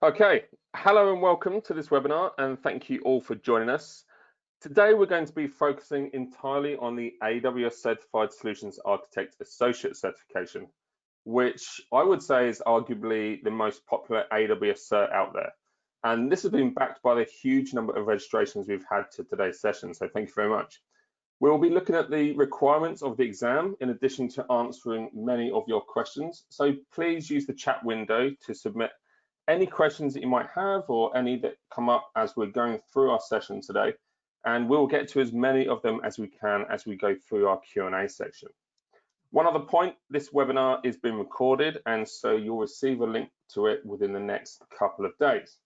Okay, hello and welcome to this webinar, and thank you all for joining us. Today we're going to be focusing entirely on the AWS Certified Solutions Architect Associate certification, which I would say is arguably the most popular AWS cert out there. And this has been backed by the huge number of registrations we've had to today's session, so thank you very much. We'll be looking at the requirements of the exam in addition to answering many of your questions. So please use the chat window to submit any questions that you might have or any that come up as we're going through our session today. And we'll get to as many of them as we can as we go through our Q&A section. One other point, this webinar is being recorded, and so you'll receive a link to it within the next couple of days.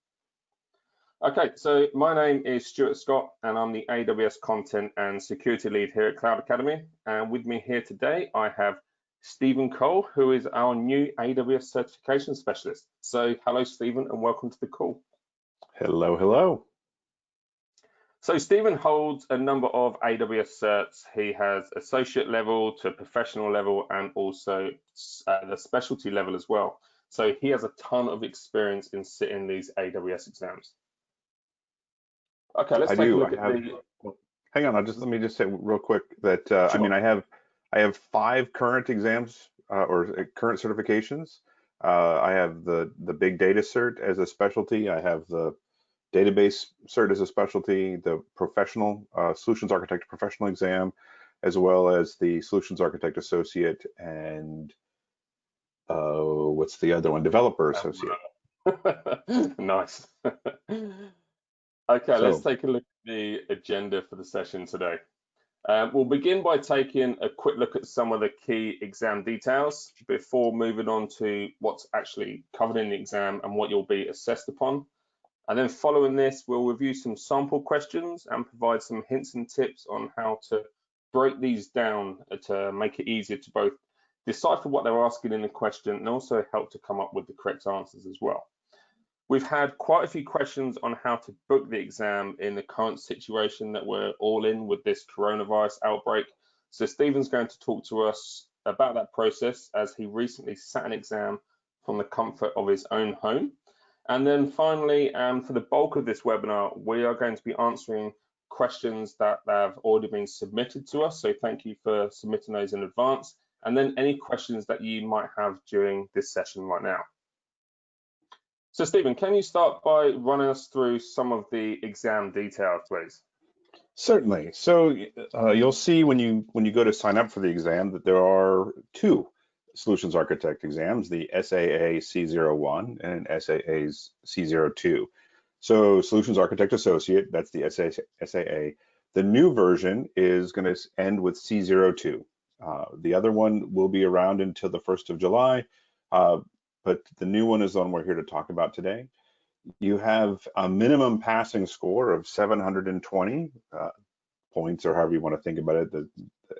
Okay, so my name is Stuart Scott, and I'm the AWS Content and Security Lead here at Cloud Academy. And with me here today, I have Stephen Cole, who is our new AWS Certification Specialist. So hello, Stephen, and welcome to the call. Hello, hello. So Stephen holds a number of AWS certs. He has associate level to professional level and also the specialty level as well. So he has a ton of experience in sitting these AWS exams. Okay, let's take a look at the. Hang on, let me just say real quick that sure. I mean, I have 5 current exams or current certifications. I have the big data cert as a specialty. I have the database cert as a specialty, the professional solutions architect professional exam, as well as the solutions architect associate, and what's the other one? Developer associate. Nice. Okay, let's take a look at the agenda for the session today. We'll begin by taking a quick look at some of the key exam details before moving on to what's actually covered in the exam and what you'll be assessed upon. And then following this, we'll review some sample questions and provide some hints and tips on how to break these down to make it easier to both decipher what they're asking in the question and also help to come up with the correct answers as well. We've had quite a few questions on how to book the exam in the current situation that we're all in with this coronavirus outbreak. So Stephen's going to talk to us about that process as he recently sat an exam from the comfort of his own home. And then finally, for the bulk of this webinar, we are going to be answering questions that have already been submitted to us. So thank you for submitting those in advance. And then any questions that you might have during this session right now. So Stephen, can you start by running us through some of the exam details, please? Certainly. So you'll see when you go to sign up for the exam that there are 2 solutions architect exams, the SAA C01 and SAA C02. So solutions architect associate, that's the SAA. The new version is going to end with C02. The other one will be around until the 1st of July. But the new one is the one we're here to talk about today. You have a minimum passing score of 720 points, or however you want to think about it,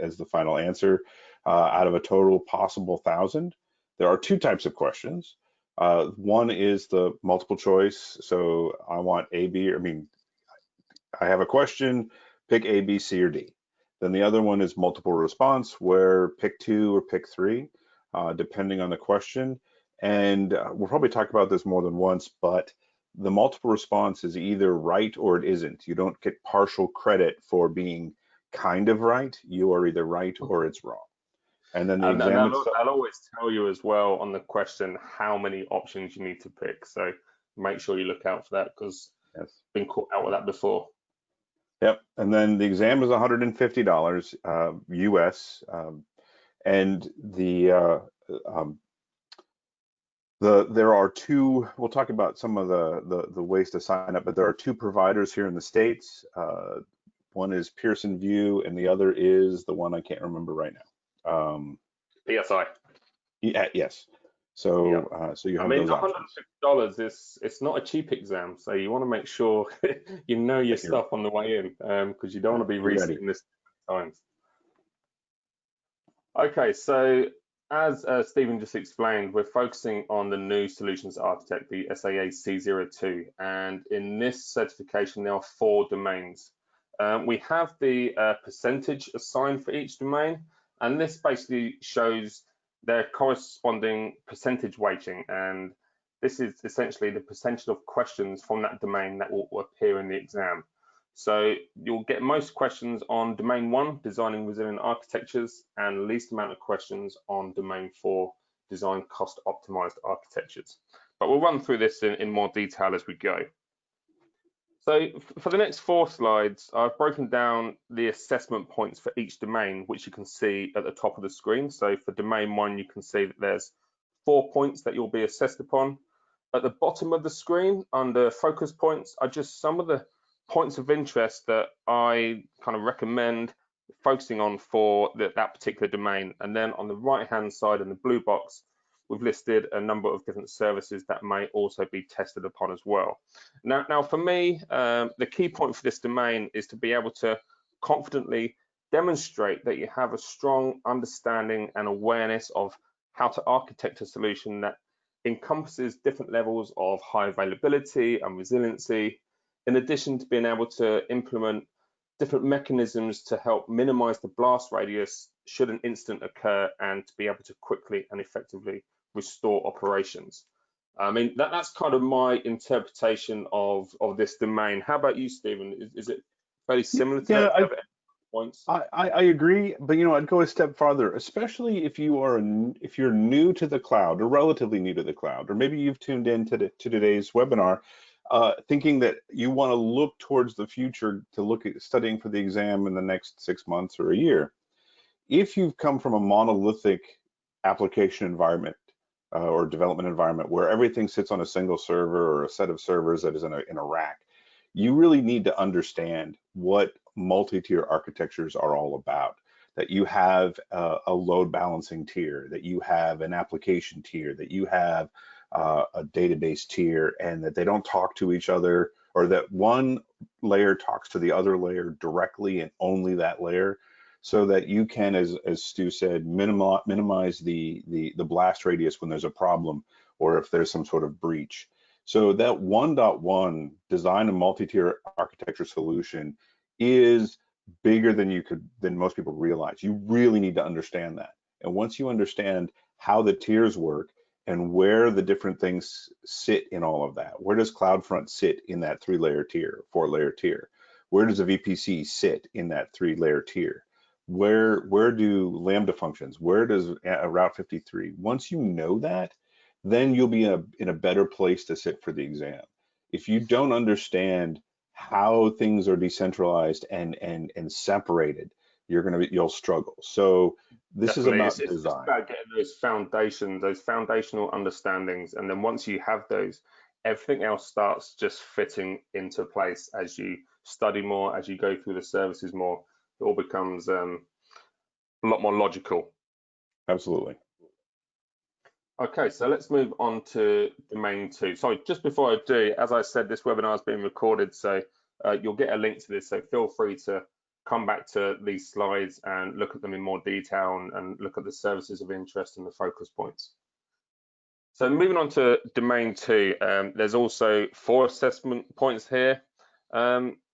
as the final answer, out of a total possible 1,000. There are 2 types of questions. One is the multiple choice. So I want A, B, I have a question, pick A, B, C, or D. Then the other one is multiple response, where pick 2 or pick 3, depending on the question. And we'll probably talk about this more than once, but the multiple response is either right or it isn't. You don't get partial credit for being kind of right. You are either right or it's wrong. And then the exam itself, I'll always tell you as well on the question how many options you need to pick. So make sure you look out for that because I've been caught out with that before. Yep. And then the exam is $150 US, and there are 2, we'll talk about some of the ways to sign up, but there are 2 providers here in the States. One is Pearson VUE and the other is the one I can't remember right now. PSI. Yeah, yes. So, yeah. So you have those options. $150 it's not a cheap exam, so you want to make sure you know your stuff on the way in, because you don't want to be resitting this times. Okay, so as Stephen just explained, we're focusing on the new Solutions Architect, the SAA C02, and in this certification there are 4 domains. We have the percentage assigned for each domain, and this basically shows their corresponding percentage weighting, and this is essentially the percentage of questions from that domain that will appear in the exam. So you'll get most questions on domain 1, designing resilient architectures, and least amount of questions on domain 4, design cost optimized architectures. But we'll run through this in more detail as we go. So for the next 4 slides, I've broken down the assessment points for each domain, which you can see at the top of the screen. So for domain 1, you can see that there's 4 points that you'll be assessed upon. At the bottom of the screen, under focus points, are just some of the points of interest that I kind of recommend focusing on for that particular domain. And then on the right-hand side in the blue box, we've listed a number of different services that may also be tested upon as well. Now for me, the key point for this domain is to be able to confidently demonstrate that you have a strong understanding and awareness of how to architect a solution that encompasses different levels of high availability and resiliency, in addition to being able to implement different mechanisms to help minimize the blast radius should an incident occur, and to be able to quickly and effectively restore operations. I mean, that's kind of my interpretation of this domain. How about you, Stephen? Is it fairly similar to that? Points? I agree, but I'd go a step farther, especially if you're new to the cloud or relatively new to the cloud, or maybe you've tuned in to today's webinar thinking that you want to look towards the future to look at studying for the exam in the next 6 months or a year. If you've come from a monolithic application environment or development environment where everything sits on a single server or a set of servers that is in a rack, you really need to understand what multi-tier architectures are all about. That you have a load balancing tier, that you have an application tier, that you have a database tier, and that they don't talk to each other, or that one layer talks to the other layer directly and only that layer, so that you can, as Stu said, minimize the blast radius when there's a problem or if there's some sort of breach. So that 1.1 design a multi-tier architecture solution is bigger than most people realize. You really need to understand that. And once you understand how the tiers work and where the different things sit in all of that, where does CloudFront sit in that 3-layer tier, 4-layer tier? Where does a VPC sit in that 3-layer tier? Where do Lambda functions? Where does Route 53? Once you know that, then you'll be in a better place to sit for the exam. If you don't understand how things are decentralized and separated, you'll struggle. So this Definitely. is about design. It's about getting those foundations, those foundational understandings, and then once you have those, everything else starts just fitting into place as you study more, as you go through the services more. It all becomes a lot more logical. Absolutely. Okay, so let's move on to domain 2. Sorry, just before I do, as I said, this webinar is being recorded, so you'll get a link to this, so feel free to come back to these slides and look at them in more detail and look at the services of interest and the focus points. So moving on to domain 2, there's also 4 assessment points here.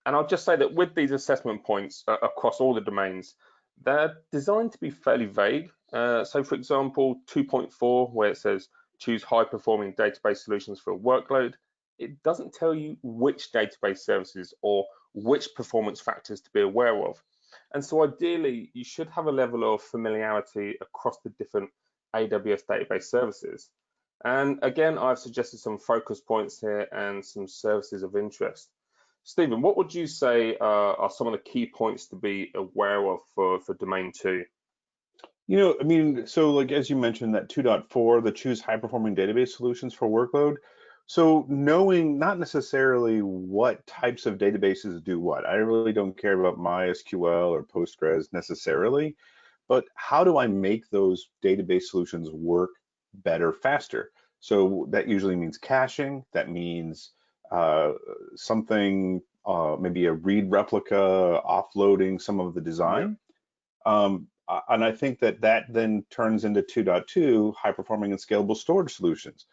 And I'll just say that with these assessment points across all the domains, they're designed to be fairly vague. So for example, 2.4, where it says choose high performing database solutions for a workload, it doesn't tell you which database services or which performance factors to be aware of. And so ideally, you should have a level of familiarity across the different AWS database services. And again, I've suggested some focus points here and some services of interest. Stephen, what would you say are some of the key points to be aware of for domain 2? I mean, so like as you mentioned, that 2.4, the choose high performing database solutions for workload. So knowing not necessarily what types of databases do what. I really don't care about MySQL or Postgres necessarily, but how do I make those database solutions work better, faster? So that usually means caching. That means something, maybe a read replica, offloading some of the design. Yeah. And I think that then turns into 2.2, high performing and scalable storage solutions.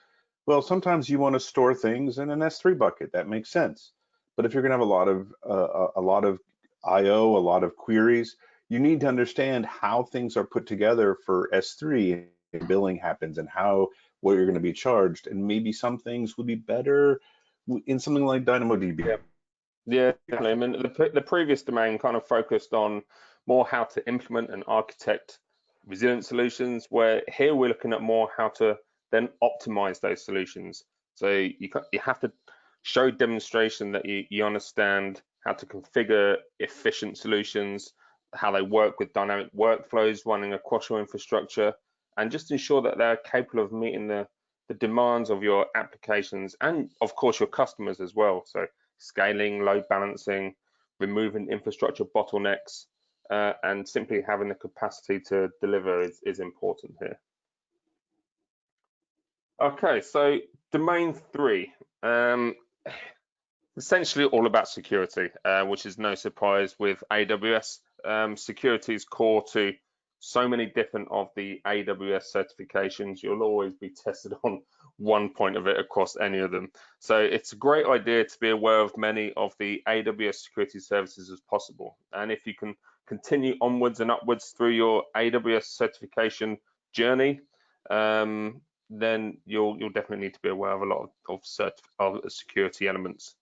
Well, sometimes you want to store things in an S3 bucket. That makes sense. But if you're going to have a lot of I/O, a lot of queries, you need to understand how things are put together for S3 and billing happens, and how what you're going to be charged, and maybe some things would be better in something like DynamoDB. Yeah, yeah, definitely. I mean, the previous domain kind of focused on more how to implement and architect resilient solutions, where here we're looking at more how to then optimize those solutions. So you have to show demonstration that you understand how to configure efficient solutions, how they work with dynamic workflows running across your infrastructure, and just ensure that they're capable of meeting the demands of your applications and, of course, your customers as well. So scaling, load balancing, removing infrastructure bottlenecks, and simply having the capacity to deliver is important here. Okay, so domain 3, essentially all about security, which is no surprise with AWS. Security is core to so many different of the AWS certifications. You'll always be tested on one point of it across any of them. So it's a great idea to be aware of many of the AWS security services as possible. And if you can continue onwards and upwards through your AWS certification journey, then you'll definitely need to be aware of a lot of security elements.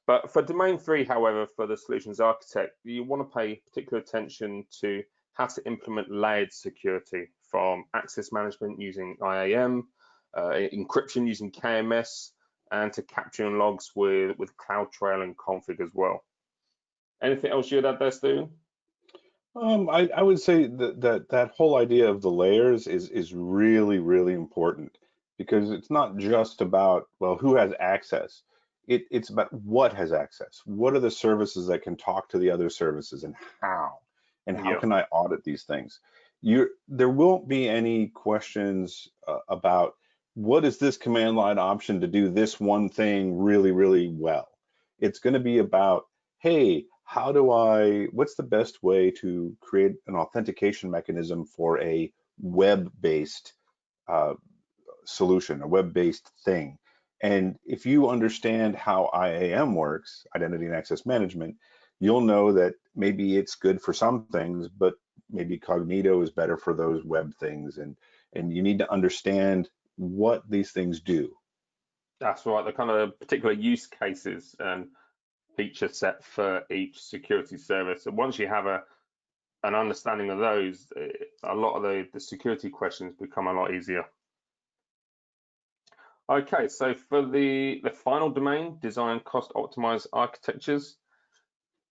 But for domain 3, however, for the solutions architect, you want to pay particular attention to how to implement layered security, from access management using IAM, encryption using KMS, and to capturing logs with CloudTrail and config as well. Anything else you'd add there, Stephen? I would say that whole idea of the layers is really, really important, because it's not just about, well, who has access. It's about what has access. What are the services that can talk to the other services, and how? And how can I audit these things? There won't be any questions about what is this command line option to do this one thing really, really well. It's going to be about, hey, what's the best way to create an authentication mechanism for a web-based solution, a web-based thing? And if you understand how IAM works, identity and access management, you'll know that maybe it's good for some things, but maybe Cognito is better for those web things. And you need to understand what these things do. That's right, the kind of particular use cases and feature set for each security service. And once you have an understanding of those, a lot of the security questions become a lot easier. Okay, so for the final domain, design cost optimized architectures,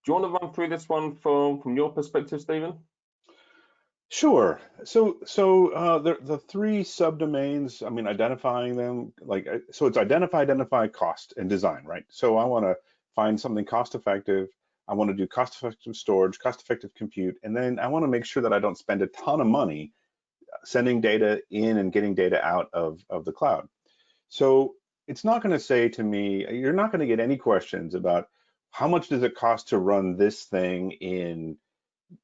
do you want to run through this one from your perspective, Stephen? Sure. So the three subdomains, I mean, identifying them, so it's identify, cost, and design, right? So I want to find something cost effective. I want to do cost effective storage, cost effective compute, and then I want to make sure that I don't spend a ton of money sending data in and getting data out of the cloud. So it's not going to say to me, you're not going to get any questions about how much does it cost to run this thing in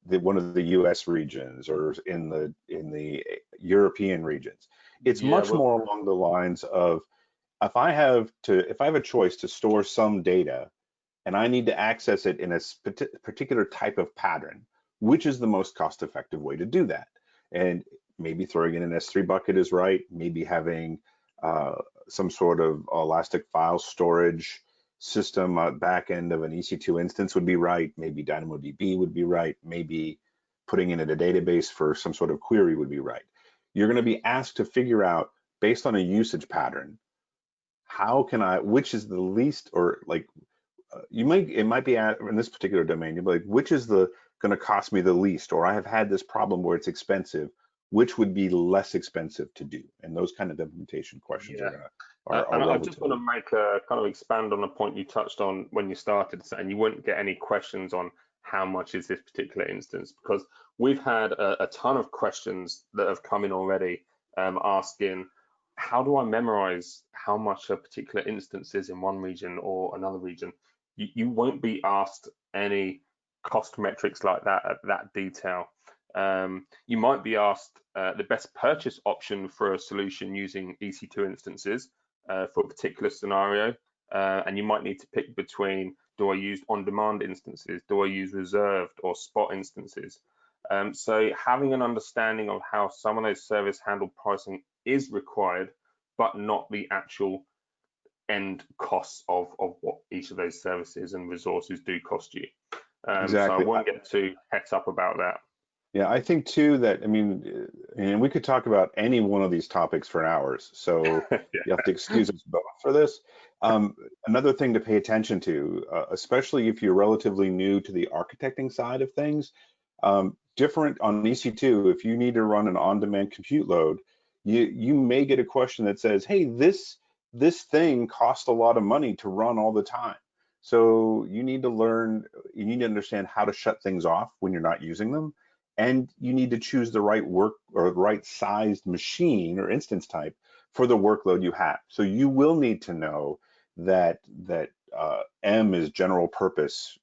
one of the US regions or in the European regions. It's much more along the lines of, if I have a choice to store some data and I need to access it in a particular type of pattern, which is the most cost-effective way to do that? And maybe throwing in an S3 bucket is right. Maybe having some sort of elastic file storage system back end of an EC2 instance would be right. Maybe DynamoDB would be right. Maybe putting in a database for some sort of query would be right. You're going to be asked to figure out, based on a usage pattern, which is the least, or it might be in this particular domain, you'll be like, which is going to cost me the least, or I have had this problem where it's expensive, which would be less expensive to do? And those kind of implementation questions are and I just want to make kind of expand on a point you touched on when you started, and you wouldn't get any questions on how much is this particular instance, because we've had a ton of questions that have come in already asking, how do I memorize how much a particular instance is in one region or another region? You won't be asked any cost metrics like that at that detail. You might be asked the best purchase option for a solution using EC2 instances for a particular scenario, and you might need to pick between, do I use on-demand instances, do I use reserved or spot instances? So having an understanding of how some of those service handle pricing is required but not the actual end costs of what each of those services and resources do cost you. So I Exactly. won't get too het up about that. Yeah, I think too that, I mean, and we could talk about any one of these topics for hours, so you have to excuse us both for this. Another thing to pay attention to, especially if you're relatively new to the architecting side of things, different on EC2, if you need to run an on-demand compute load, you may get a question that says, hey, this thing costs a lot of money to run all the time. So you need to understand how to shut things off when you're not using them. And you need to choose the right work or right sized machine or instance type for the workload you have. So you will need to know that M is general purpose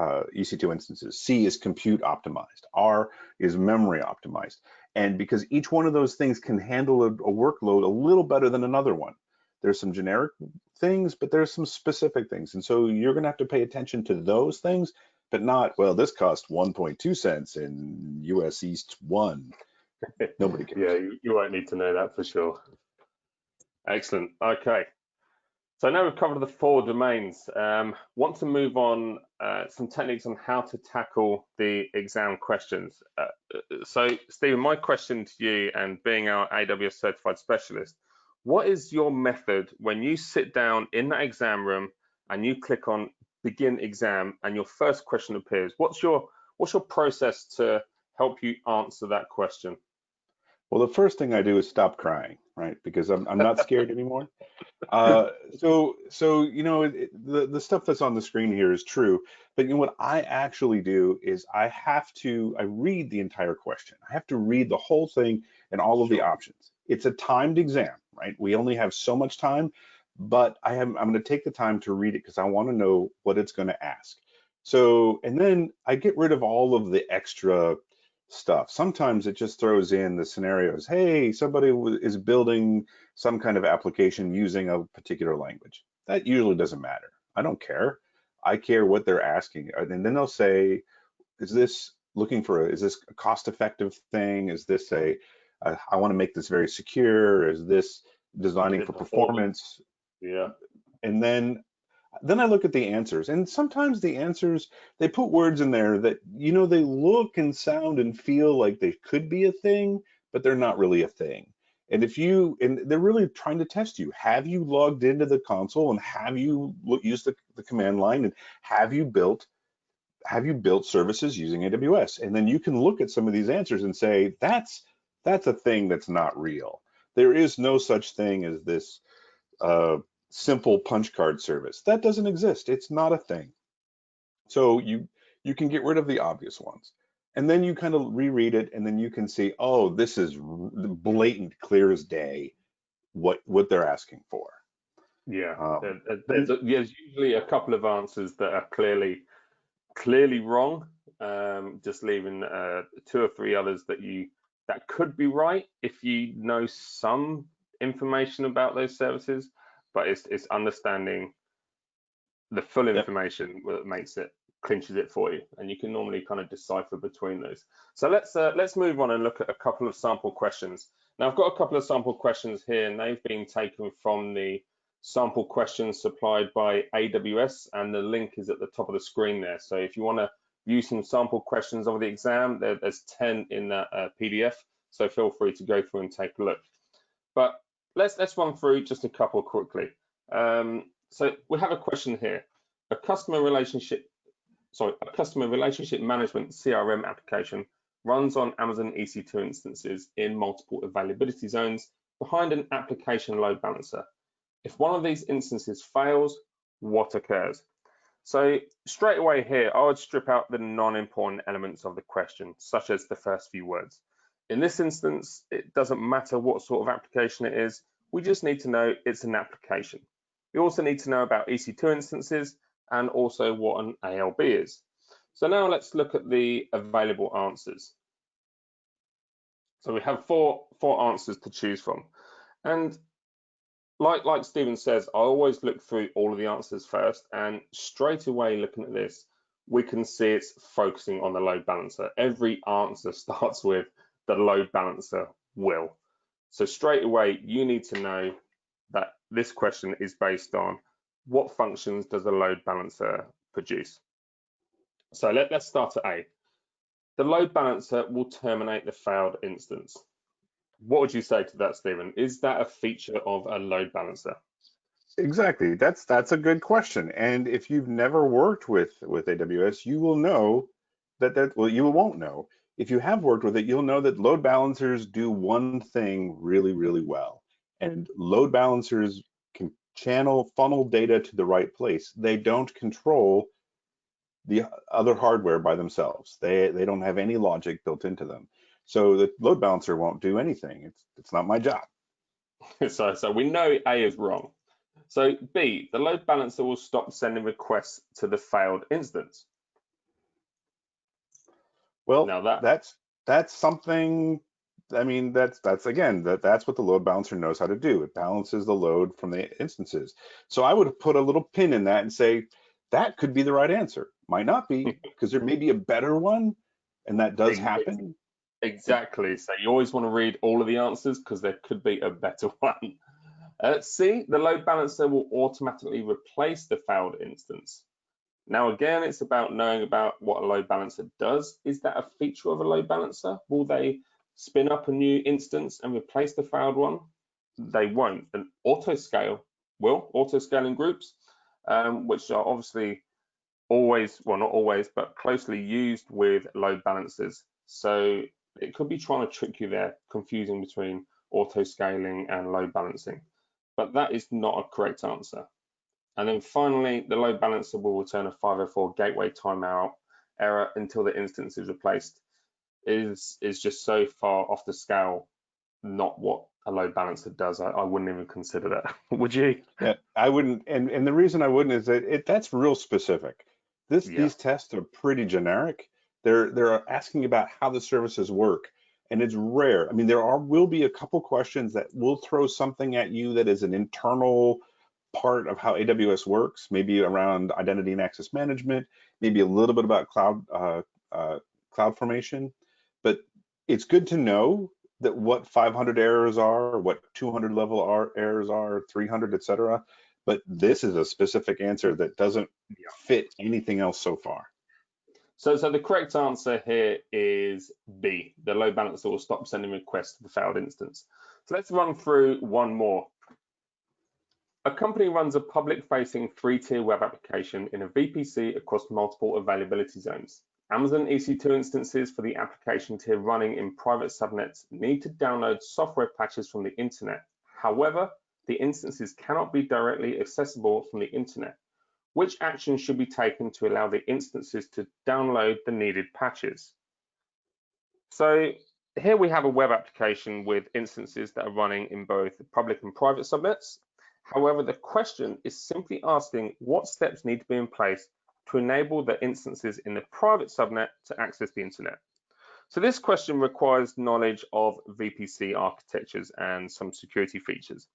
EC2 instances, C is compute optimized, R is memory optimized. And because each one of those things can handle a workload a little better than another one. There's some generic things, but there's some specific things. And so you're going to have to pay attention to those things, but not, well, this cost 1.2 cents in US East 1. Nobody cares. Yeah, you won't need to know that for sure. Excellent. Okay. So now we've covered the 4 domains. Want to move on some techniques on how to tackle the exam questions. So Stephen, my question to you, and being our AWS Certified Specialist, what is your method when you sit down in that exam room and you click on begin exam and your first question appears? What's your process to help you answer that question? Well, the first thing I do is stop crying, right? Because I'm not scared anymore. So you know, the stuff that's on the screen here is true, but you know what I actually do is I read the entire question. I have to read the whole thing and all of the options. It's a timed exam, right? We only have so much time, but I'm going to take the time to read it because I want to know what it's going to ask. So, and then I get rid of all of the extra stuff. Sometimes it just throws in the scenarios. Hey, somebody is building some kind of application using a particular language. That usually doesn't matter. I don't care. I care what they're asking. And then they'll say, is this a cost-effective thing? Is this I want to make this very secure? Is this designing for performance? Yeah. And then I look at the answers, and sometimes the answers, they put words in there that, you know, they look and sound and feel like they could be a thing, but they're not really a thing. And they're really trying to test you. Have you logged into the console, and have you used the command line, and have you built services using AWS? And then you can look at some of these answers and say, that's a thing that's not real. There is no such thing as this simple punch card service. That doesn't exist. It's not a thing. So you can get rid of the obvious ones. And then you kind of reread it, and then you can see, oh, this is blatant, clear as day, what they're asking for. Yeah, there's usually a couple of answers that are clearly wrong. Just leaving 2 or 3 others that could be right if you know some information about those services, but it's understanding the full information that clinches it for you, and you can normally kind of decipher between those. So let's move on and look at a couple of sample questions. Now I've got a couple of sample questions here, and they've been taken from the sample questions supplied by AWS, and the link is at the top of the screen there. So if you want to view some sample questions of the exam, there's 10 in that PDF, so feel free to go through and take a look. But let's run through just a couple quickly. So we have a question here. A customer relationship management CRM application runs on Amazon EC2 instances in multiple availability zones behind an application load balancer. If one of these instances fails, what occurs? So straight away here, I would strip out the non-important elements of the question, such as the first few words. In this instance, it doesn't matter what sort of application it is. We just need to know it's an application. We also need to know about EC2 instances and also what an ALB is. So now let's look at the available answers. So we have four answers to choose from. And like Stephen says, I always look through all of the answers first, and straight away looking at this, we can see it's focusing on the load balancer. Every answer starts with the load balancer will. So straight away, you need to know that this question is based on what functions does a load balancer produce. So let's start at A. The load balancer will terminate the failed instance. What would you say to that, Stephen? Is that a feature of a load balancer? Exactly. That's a good question. And if you've never worked with AWS, you will know well, you won't know. If you have worked with it, you'll know that load balancers do one thing really, really well. And load balancers can funnel data to the right place. They don't control the other hardware by themselves. They don't have any logic built into them. So the load balancer won't do anything. It's not my job. So we know A is wrong. So B, the load balancer will stop sending requests to the failed instance. Well, Now that's something. I mean, that's again, that's what the load balancer knows how to do. It balances the load from the instances. So I would put a little pin in that and say that could be the right answer. Might not be, because there may be a better one, and that does happen. Exactly. So you always want to read all of the answers because there could be a better one. C, the load balancer will automatically replace the failed instance. Now, again, it's about knowing about what a load balancer does. Is that a feature of a load balancer? Will they spin up a new instance and replace the failed one? They won't. An autoscale will, autoscaling groups, which are obviously always, well, not always, but closely used with load balancers. So it could be trying to trick you there, confusing between autoscaling and load balancing. But that is not a correct answer. And then finally, the load balancer will return a 504 gateway timeout error until the instance is replaced. Is just so far off the scale, not what a load balancer does. I wouldn't even consider that. Would you? Yeah, I wouldn't, and the reason I wouldn't is that that's real specific. These tests are pretty generic. They're asking about how the services work, and it's rare. I mean, will be a couple questions that will throw something at you that is an internal part of how AWS works, maybe around identity and access management, maybe a little bit about cloud formation. But it's good to know that what 500 errors are, what 200 level errors are, 300, etc. But this is a specific answer that doesn't fit anything else so far. So the correct answer here is B. The load balancer will stop sending requests to the failed instance. So let's run through one more. A company runs a public-facing 3-tier web application in a VPC across multiple availability zones. Amazon EC2 instances for the application tier running in private subnets need to download software patches from the internet. However, the instances cannot be directly accessible from the internet. Which action should be taken to allow the instances to download the needed patches? So here we have a web application with instances that are running in both public and private subnets. However, the question is simply asking what steps need to be in place to enable the instances in the private subnet to access the internet. So this question requires knowledge of VPC architectures and some security features.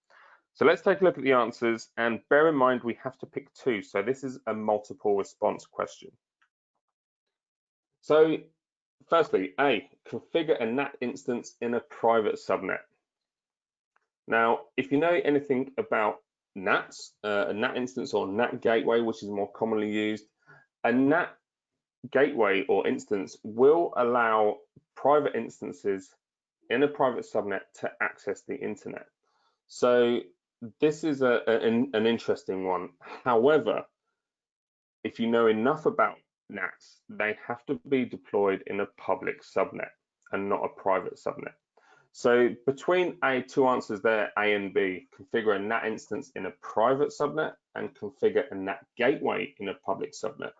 So let's take a look at the answers, and bear in mind we have to pick two. So this is a multiple response question. So firstly, A, configure a NAT instance in a private subnet. Now, if you know anything about NATs, a NAT instance or NAT gateway, which is more commonly used, a NAT gateway or instance will allow private instances in a private subnet to access the internet. So this is an interesting one. However, if you know enough about NATs, they have to be deployed in a public subnet and not a private subnet. So between two answers there, A and B, configure a NAT instance in a private subnet and configure a NAT gateway in a public subnet.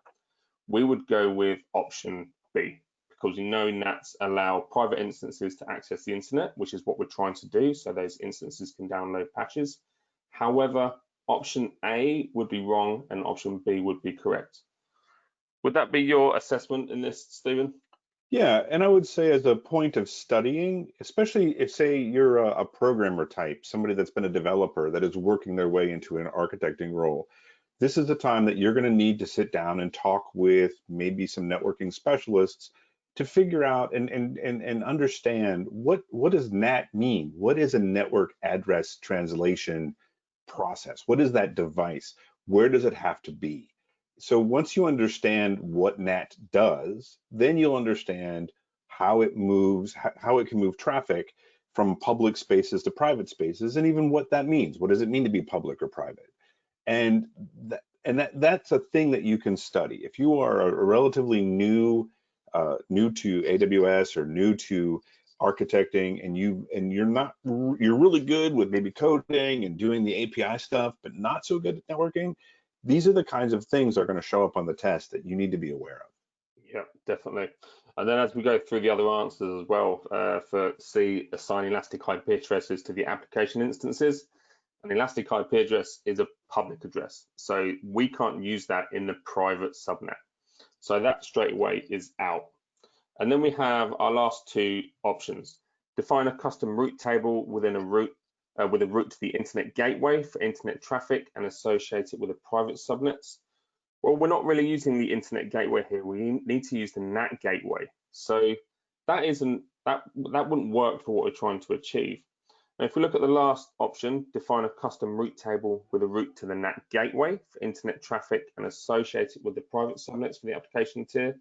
We would go with option B, because you know NATs allow private instances to access the internet, which is what we're trying to do, so those instances can download patches. However, option A would be wrong and option B would be correct. Would that be your assessment in this, Stephen? Yeah, and I would say as a point of studying, especially if, say, you're a programmer type, somebody that's been a developer that is working their way into an architecting role, this is the time that you're going to need to sit down and talk with maybe some networking specialists to figure out and understand what does NAT mean? What is a network address translation process? What is that device? Where does it have to be? So once you understand what NAT does, then you'll understand how it moves, how it can move traffic from public spaces to private spaces, and even what that means. What does it mean to be public or private? And that's a thing that you can study. If you are a relatively new to AWS or new to architecting, and you're really good with maybe coding and doing the API stuff, but not so good at networking, these are the kinds of things that are going to show up on the test that you need to be aware of. Yeah, definitely. And then as we go through the other answers as well, for C, assign elastic IP addresses to the application instances. An elastic IP address is a public address, so we can't use that in the private subnet. So that straight away is out. And then we have our last two options. Define a custom route table within a route with a route to the internet gateway for internet traffic and associate it with a private subnets. Well, we're not really using the internet gateway here. We need to use the NAT gateway. So that wouldn't work for what we're trying to achieve. Now, if we look at the last option, define a custom route table with a route to the NAT gateway for internet traffic and associate it with the private subnets for the application tier,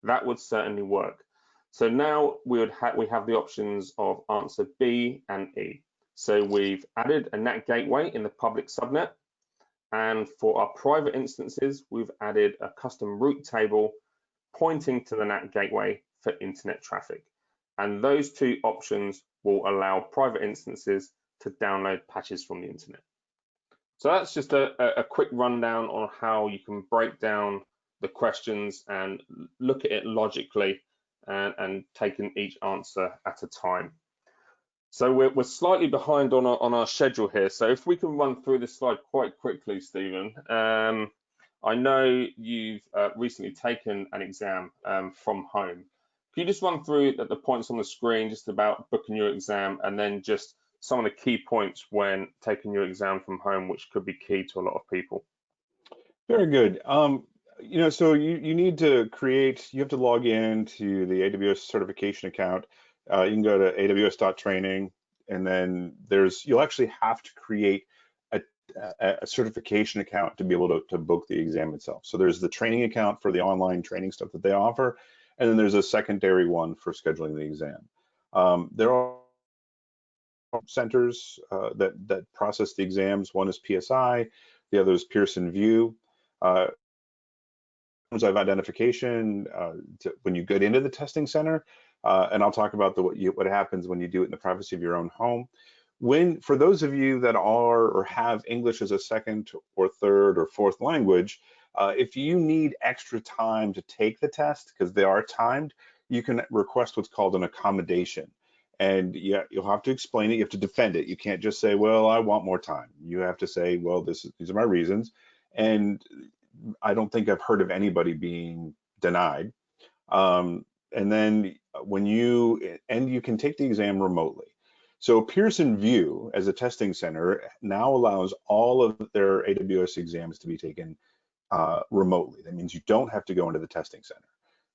that would certainly work. So now we have the options of answer B and E. So we've added a NAT gateway in the public subnet, and for our private instances, we've added a custom route table pointing to the NAT gateway for internet traffic. And those two options will allow private instances to download patches from the internet. So that's just a quick rundown on how you can break down the questions and look at it logically and taking each answer at a time. So we're slightly behind on our schedule here. So if we can run through this slide quite quickly, Stephen. I know you've recently taken an exam from home. Can you just run through the points on the screen just about booking your exam, and then just some of the key points when taking your exam from home, which could be key to a lot of people? Very good. So you need to you have to log in to the AWS certification account. You can go to aws.training, and then you'll actually have to create a certification account to be able to book the exam itself. So there's the training account for the online training stuff that they offer, and then there's a secondary one for scheduling the exam. There are centers that process the exams. One is PSI, the other is Pearson VUE. In terms of identification, when you get into the testing center, and I'll talk about what happens when you do it in the privacy of your own home. For those of you that are or have English as a second or third or fourth language, if you need extra time to take the test, because they are timed, you can request what's called an accommodation. And yeah, you'll have to explain it. You have to defend it. You can't just say, well, I want more time. You have to say, well, these are my reasons. And I don't think I've heard of anybody being denied. And then you can take the exam remotely. So Pearson VUE as a testing center now allows all of their AWS exams to be taken remotely. That means you don't have to go into the testing center.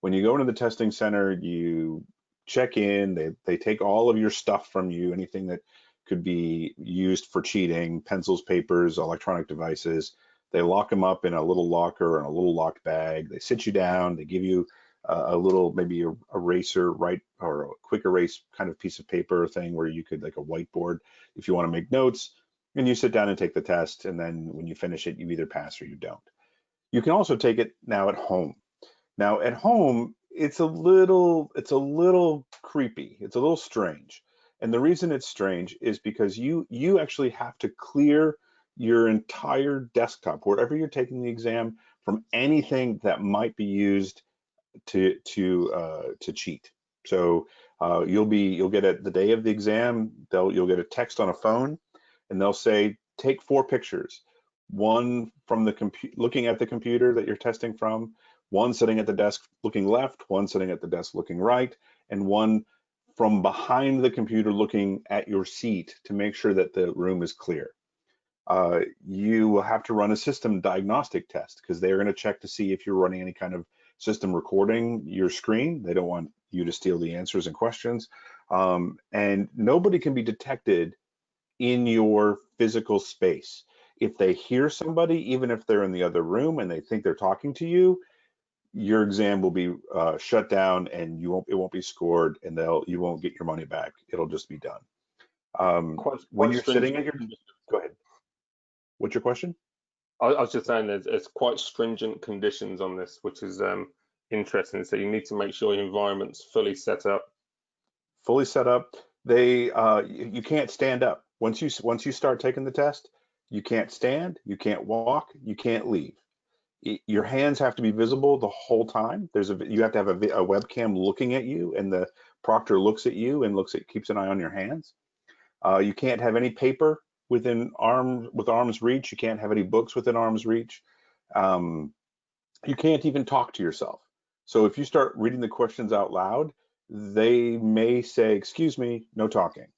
When you go into the testing center, you check in, they take all of your stuff from you, anything that could be used for cheating, pencils, papers, electronic devices. They lock them up in a little locker and a little locked bag. They sit you down, they give you a little, maybe a eraser, right, or a quick erase kind of piece of paper thing where you could, like a whiteboard, if you want to make notes, and you sit down and take the test. And then when you finish it, you either pass or you don't. You can also take it now at home. Now at home, it's a little creepy. It's a little strange. And the reason it's strange is because you actually have to clear your entire desktop, wherever you're taking the exam, from anything that might be used to cheat. So you'll get the day of the exam, you'll get a text on a phone, and they'll say, take 4 pictures. One from looking at the computer that you're testing from, one sitting at the desk looking left, one sitting at the desk looking right, and one from behind the computer looking at your seat to make sure that the room is clear. You will have to run a system diagnostic test, because they're going to check to see if you're running any kind of system recording your screen. They don't want you to steal the answers and questions. And nobody can be detected in your physical space. If they hear somebody, even if they're in the other room and they think they're talking to you, your exam will be shut down, and it won't be scored, and you won't get your money back. It'll just be done. When you're sitting at your, go ahead. What's your question? I was just saying there's quite stringent conditions on this, which is interesting. So you need to make sure your environment's fully set up. Fully set up. You can't stand up. Once you start taking the test, you can't stand, you can't walk, you can't leave. Your hands have to be visible the whole time. You have to have a webcam looking at you, and the proctor looks at you and keeps an eye on your hands. You can't have any paper with arm's reach. You can't have any books within arm's reach. You can't even talk to yourself. So if you start reading the questions out loud, they may say, "Excuse me, no talking."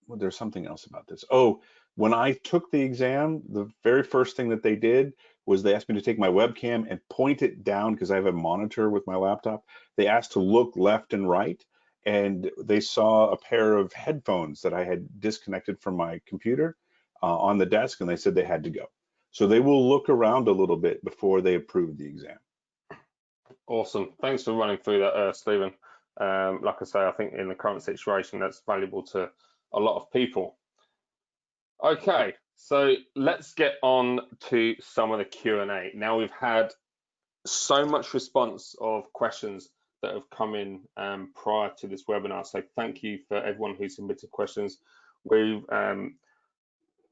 Well, there's something else about this. Oh, when I took the exam, the very first thing that they did was they asked me to take my webcam and point it down, because I have a monitor with my laptop. They asked to look left and right, and they saw a pair of headphones that I had disconnected from my computer on the desk, and they said they had to go. So they will look around a little bit before they approve the exam. Awesome. Thanks for running through that, Stephen. Like I say, I think in the current situation, that's valuable to a lot of people. Okay, so let's get on to some of the Q&A. Now, we've had so much response of questions that have come in prior to this webinar, so thank you for everyone who submitted questions. We've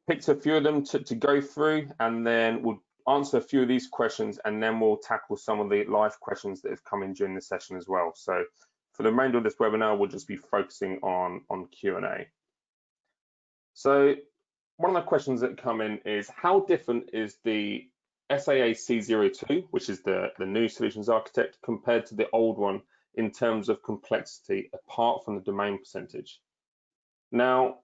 picked a few of them to go through, and then we'll answer a few of these questions, and then we'll tackle some of the live questions that have come in during the session as well. So for the remainder of this webinar, we'll just be focusing on Q&A. So one of the questions that come in is, how different is the SAA C02, which is the new Solutions Architect, compared to the old one in terms of complexity, apart from the domain percentage? Now,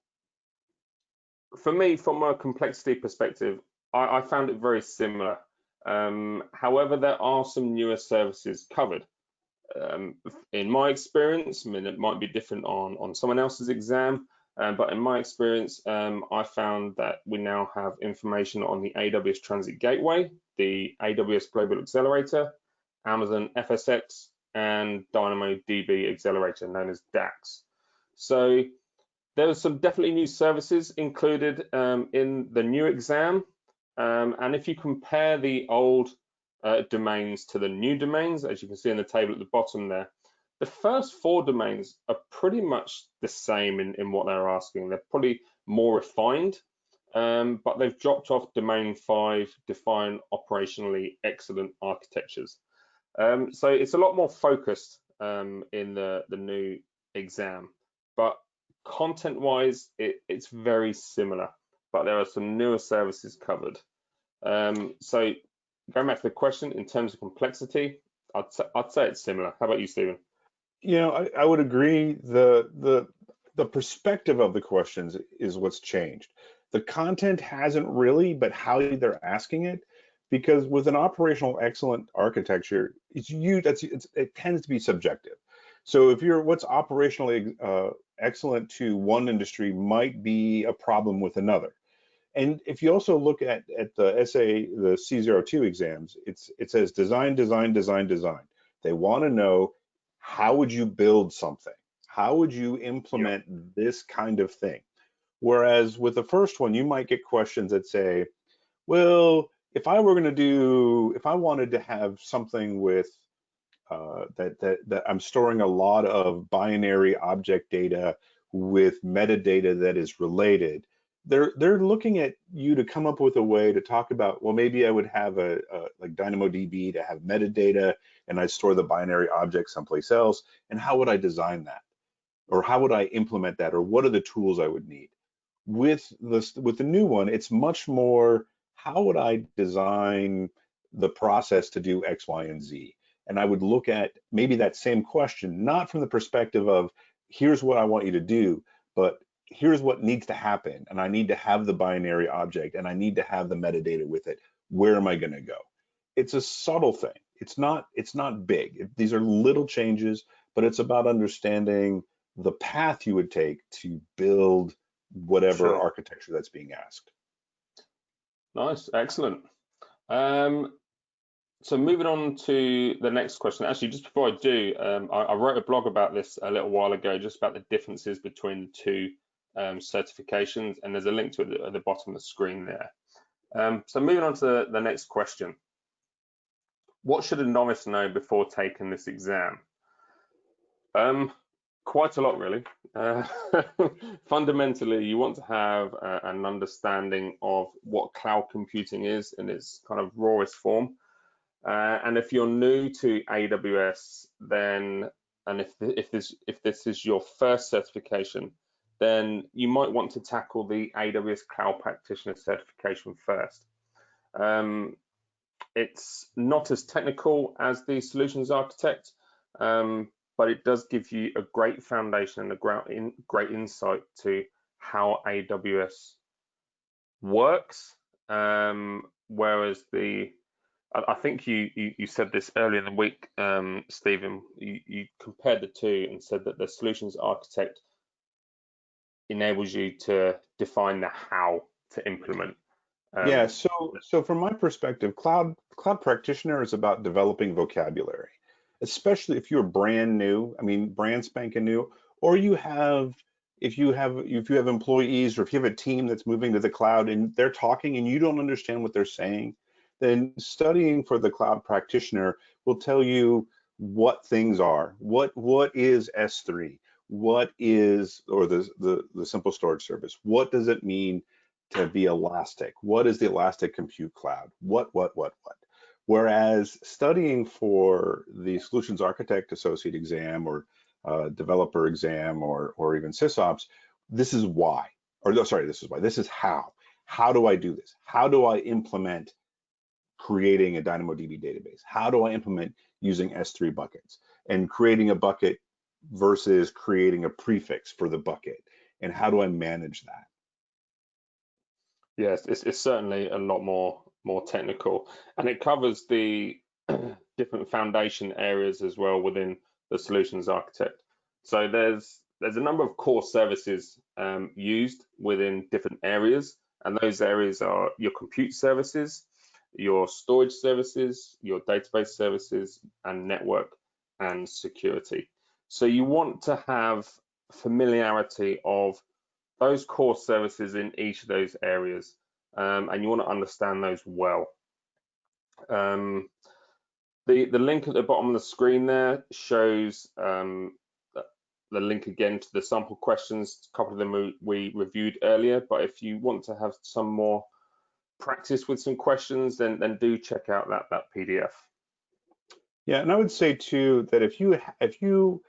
for me, from a complexity perspective, I found it very similar. However, there are some newer services covered. In my experience, I mean, it might be different on someone else's exam, but in my experience, I found that we now have information on the AWS Transit Gateway, the AWS Global Accelerator, Amazon FSx, and DynamoDB Accelerator, known as DAX. So there are some definitely new services included in the new exam. And if you compare the old domains to the new domains, as you can see in the table at the bottom there, the first 4 domains are pretty much the same in what they're asking. They're probably more refined, but they've dropped off domain 5, define operationally excellent architectures. So it's a lot more focused in the new exam, but content-wise, it's very similar, but there are some newer services covered. So going back to the question, in terms of complexity, I'd say it's similar. How about you, Stephen? You know, I would agree. The perspective of the questions is what's changed. The content hasn't really, but how they're asking it, because with an operational excellent architecture, it tends to be subjective. So if what's operationally excellent to one industry might be a problem with another. And if you also look at the the C02 exams, it says design, design, design, design. They want to know, how would you build something? How would you implement this kind of thing? Whereas with the first one, you might get questions that say, well, if I wanted to have something with that I'm storing a lot of binary object data with metadata that is related, they're looking at you to come up with a way to talk about, well, maybe I would have like DynamoDB to have metadata, and I store the binary object someplace else, and how would I design that? Or how would I implement that? Or what are the tools I would need? With the new one, it's much more, how would I design the process to do X, Y, and Z? And I would look at maybe that same question, not from the perspective of, here's what I want you to do, but here's what needs to happen. And I need to have the binary object, and I need to have the metadata with it. Where am I going to go? it's a subtle thing. It's not big. These are little changes, but it's about understanding the path you would take to build whatever Sure. architecture that's being asked. Nice, excellent. So moving on to the next question. Actually, just before I do, I wrote a blog about this a little while ago, just about the differences between the two certifications, and there's a link to it at the bottom of the screen there. So moving on to the next question. What should a novice know before taking this exam? Quite a lot, really. Fundamentally, you want to have an understanding of what cloud computing is in its kind of rawest form. And if you're new to AWS, then, and if this is your first certification, then you might want to tackle the AWS Cloud Practitioner certification first. It's not as technical as the Solutions Architect, but it does give you a great foundation and a great insight to how AWS works. Whereas I think you said this earlier in the week, Stephen, you compared the two and said that the Solutions Architect enables you to define the how to implement. Yeah, so from my perspective, cloud practitioner is about developing vocabulary, especially if you're brand new, I mean brand spanking new, or if you have employees or if you have a team that's moving to the cloud and they're talking and you don't understand what they're saying, then studying for the cloud practitioner will tell you what things are. What is S3? What is, or the simple storage service? What does it mean to be elastic? What is the elastic compute cloud? What? Whereas studying for the Solutions Architect Associate exam or developer exam or even SysOps, this is why, or no, sorry, this is why, this is how. How do I do this? How do I implement creating a DynamoDB database? How do I implement using S3 buckets and creating a bucket versus creating a prefix for the bucket? And how do I manage that? Yes, it's certainly a lot more technical, and it covers the different foundation areas as well within the Solutions Architect. So there's a number of core services used within different areas, and those areas are your compute services, your storage services, your database services, and network and security. So you want to have familiarity of those core services in each of those areas, and you want to understand those well. The link at the bottom of the screen there shows the link again to the sample questions. A couple of them we reviewed earlier, but if you want to have some more practice with some questions, then do check out that PDF. Yeah, and I would say too that if you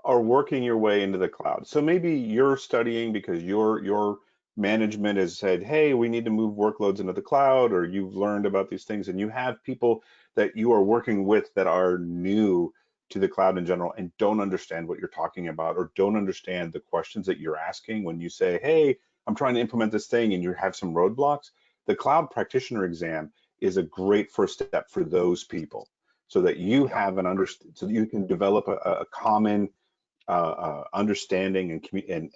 are working your way into the cloud, so maybe you're studying because your management has said, hey, we need to move workloads into the cloud, or you've learned about these things and you have people that you are working with that are new to the cloud in general and don't understand what you're talking about or don't understand the questions that you're asking when you say, hey, I'm trying to implement this thing and you have some roadblocks. The cloud practitioner exam is a great first step for those people so that you have so that you can develop a common understanding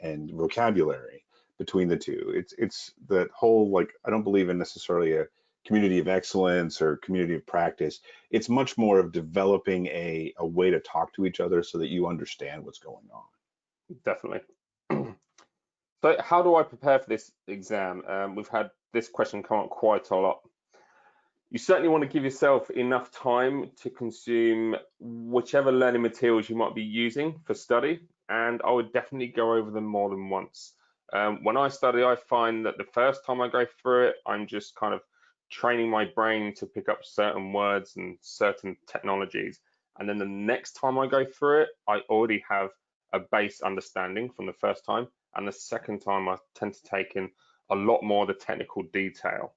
and vocabulary between the two. It's that whole, like, I don't believe in necessarily a community of excellence or community of practice. It's much more of developing a way to talk to each other so that you understand what's going on. Definitely. So how do I prepare for this exam? We've had this question come up quite a lot. You certainly want to give yourself enough time to consume whichever learning materials you might be using for study, and I would definitely go over them more than once. When I study, I find that the first time I go through it, I'm just kind of training my brain to pick up certain words and certain technologies. And then the next time I go through it, I already have a base understanding from the first time. And the second time, I tend to take in a lot more of the technical detail.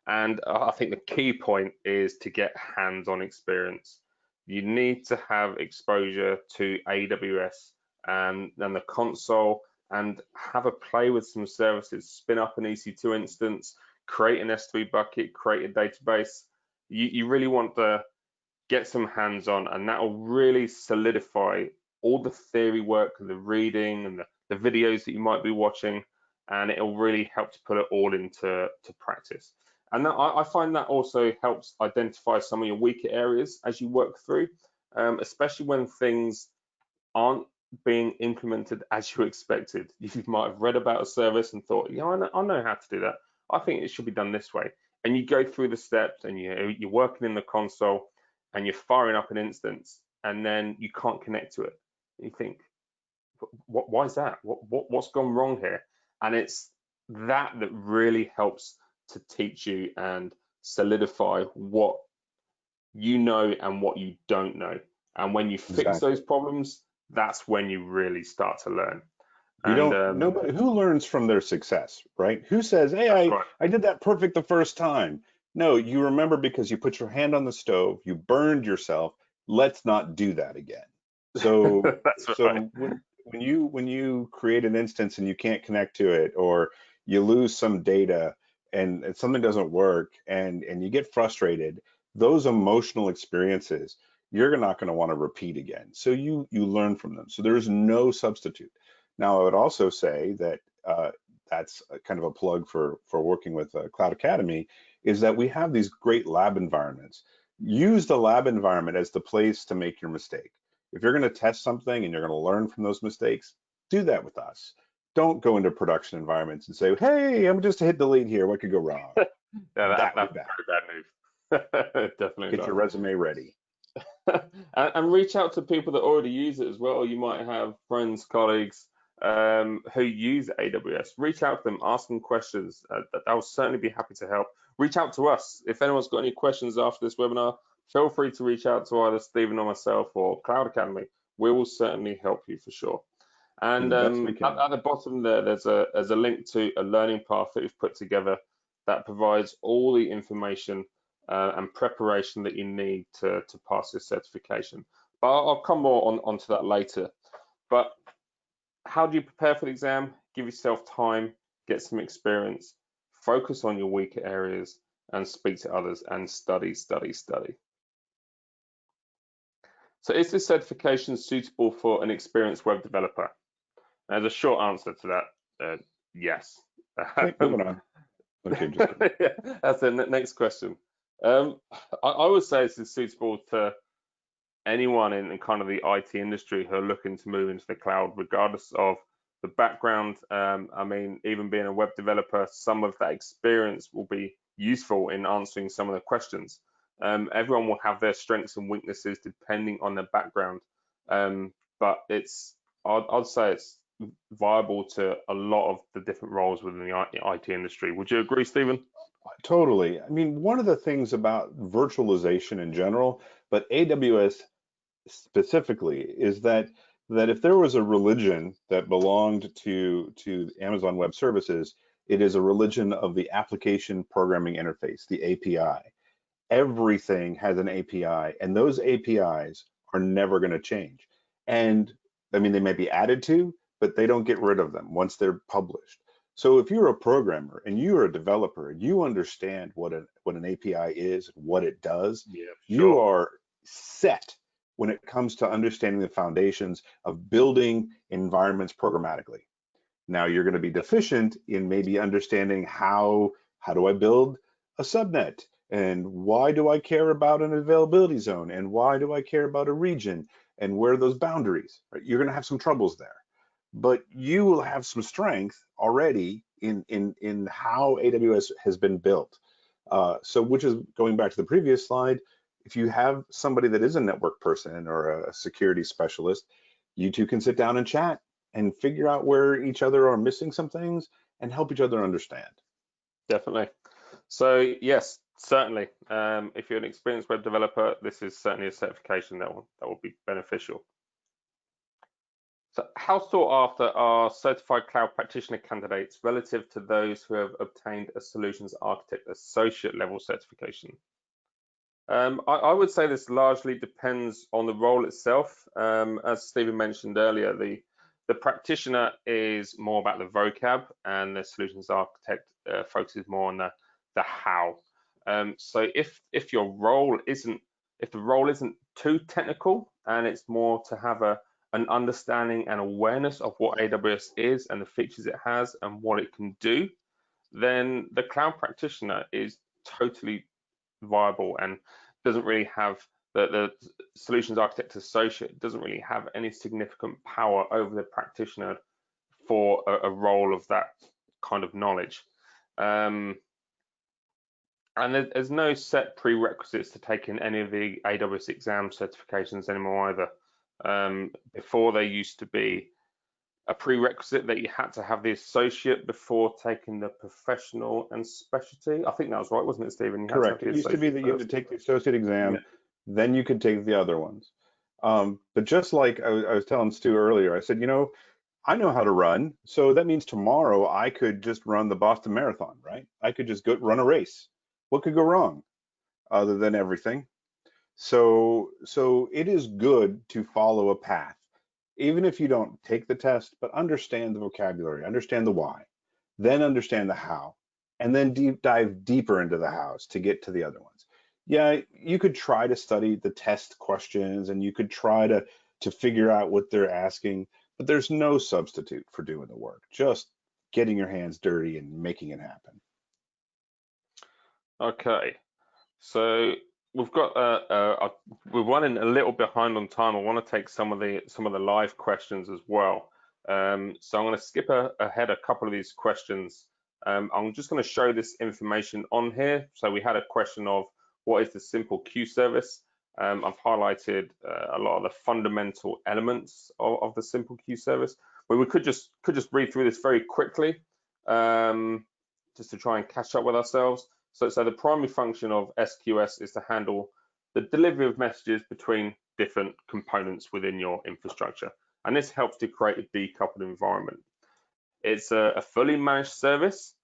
And I think the key point is to get hands-on experience. You need to have exposure to AWS and the console and have a play with some services, spin up an EC2 instance, create an S3 bucket, create a database, You really want to get some hands-on, and that will really solidify all the theory work and the reading and the videos that you might be watching, and it'll really help to put it all into practice. And I find that also helps identify some of your weaker areas as you work through, especially when things aren't being implemented as you expected. You might have read about a service and thought, yeah, I know how to do that. I think it should be done this way. And you go through the steps, and you're working in the console, and you're firing up an instance, and then you can't connect to it. You think, why is that? What's gone wrong here? And it's that really helps to teach you and solidify what you know and what you don't know. And when you fix those problems, that's when you really start to learn. Nobody who learns from their success, right? Who says, hey, I did that perfect the first time. No, you remember because you put your hand on the stove, you burned yourself. Let's not do that again. So, when you create an instance and you can't connect to it, or you lose some data and something doesn't work, and you get frustrated, those emotional experiences you're not going to want to repeat again. So you learn from them. So there's no substitute. Now, I would also say that that's kind of a plug for working with Cloud Academy, is that we have these great lab environments. Use the lab environment as the place to make your mistake. If you're going to test something and you're going to learn from those mistakes, do that with us. Don't go into production environments and say, hey, I'm just hit delete here. What could go wrong? Yeah, that's a very bad move. Definitely. Get your resume ready. And reach out to people that already use it as well. You might have friends, colleagues who use AWS. Reach out to them, ask them questions. I'll certainly be happy to help. Reach out to us. If anyone's got any questions after this webinar, feel free to reach out to either Stephen or myself or Cloud Academy. We will certainly help you for sure. And at the bottom there's a link to a learning path that we've put together that provides all the information and preparation that you need to pass this certification. But I'll come more onto that later. But how do you prepare for the exam? Give yourself time, get some experience, focus on your weaker areas, and speak to others, and study, study, study. So is this certification suitable for an experienced web developer? There's a short answer to that, yes. Okay, moving on. Okay, yeah, that's the next question. I would say this is suitable to anyone in kind of the IT industry who are looking to move into the cloud, regardless of the background. I mean, even being a web developer, some of that experience will be useful in answering some of the questions. Everyone will have their strengths and weaknesses depending on their background, but I'd say it's viable to a lot of the different roles within the IT industry. Would you agree, Stephen? Totally. I mean, one of the things about virtualization in general, but AWS specifically, is that if there was a religion that belonged to Amazon Web Services, it is a religion of the application programming interface, the API. Everything has an API, and those APIs are never going to change. And I mean, they may be added to, but they don't get rid of them once they're published. So if you're a programmer and you're a developer and you understand what an API is and what it does, yeah, sure, you are set when it comes to understanding the foundations of building environments programmatically. Now you're going to be deficient in maybe understanding how do I build a subnet, and why do I care about an availability zone, and why do I care about a region, and where are those boundaries, right? You're going to have some troubles there, but you will have some strength already in how AWS has been built. So which is going back to the previous slide, if you have somebody that is a network person or a security specialist, you two can sit down and chat and figure out where each other are missing some things and help each other understand. Definitely. So yes, certainly. If you're an experienced web developer, this is certainly a certification that will be beneficial. So how sought after are certified cloud practitioner candidates relative to those who have obtained a Solutions Architect Associate level certification? I would say this largely depends on the role itself. As Stephen mentioned earlier, the practitioner is more about the vocab, and the Solutions Architect focuses more on the how. So if your role isn't, if the role isn't too technical and it's more to have an understanding and awareness of what AWS is and the features it has and what it can do, then the cloud practitioner is totally viable and doesn't really have the Solutions Architect Associate doesn't really have any significant power over the practitioner for a role of that kind of knowledge. And there's no set prerequisites to taking any of the AWS exam certifications anymore either. Before, there used to be a prerequisite that you had to have the associate before taking the professional and specialty. I think that was right, wasn't it, Stephen? You Correct. had to have It used to be that you had to take the associate exam, Yeah. then you could take the other ones. But just like I was telling Stu earlier, I said, you know, I know how to run, so that means tomorrow I could just run the Boston Marathon, right? I could just go run a race. What could go wrong other than everything? So it is good to follow a path, even if you don't take the test, but understand the vocabulary, understand the why, then understand the how, and then dive deeper into the hows to get to the other ones. Yeah, you could try to study the test questions and you could try to figure out what they're asking, but there's no substitute for doing the work, just getting your hands dirty and making it happen. Okay, so we've got we're running a little behind on time. I want to take some of the live questions as well. So I'm going to skip ahead a couple of these questions. I'm just going to show this information on here. So we had a question of what is the simple queue service. I've highlighted a lot of the fundamental elements of the simple queue service. But we could just read through this very quickly, just to try and catch up with ourselves. So the primary function of SQS is to handle the delivery of messages between different components within your infrastructure. And this helps to create a decoupled environment. It's a fully managed service.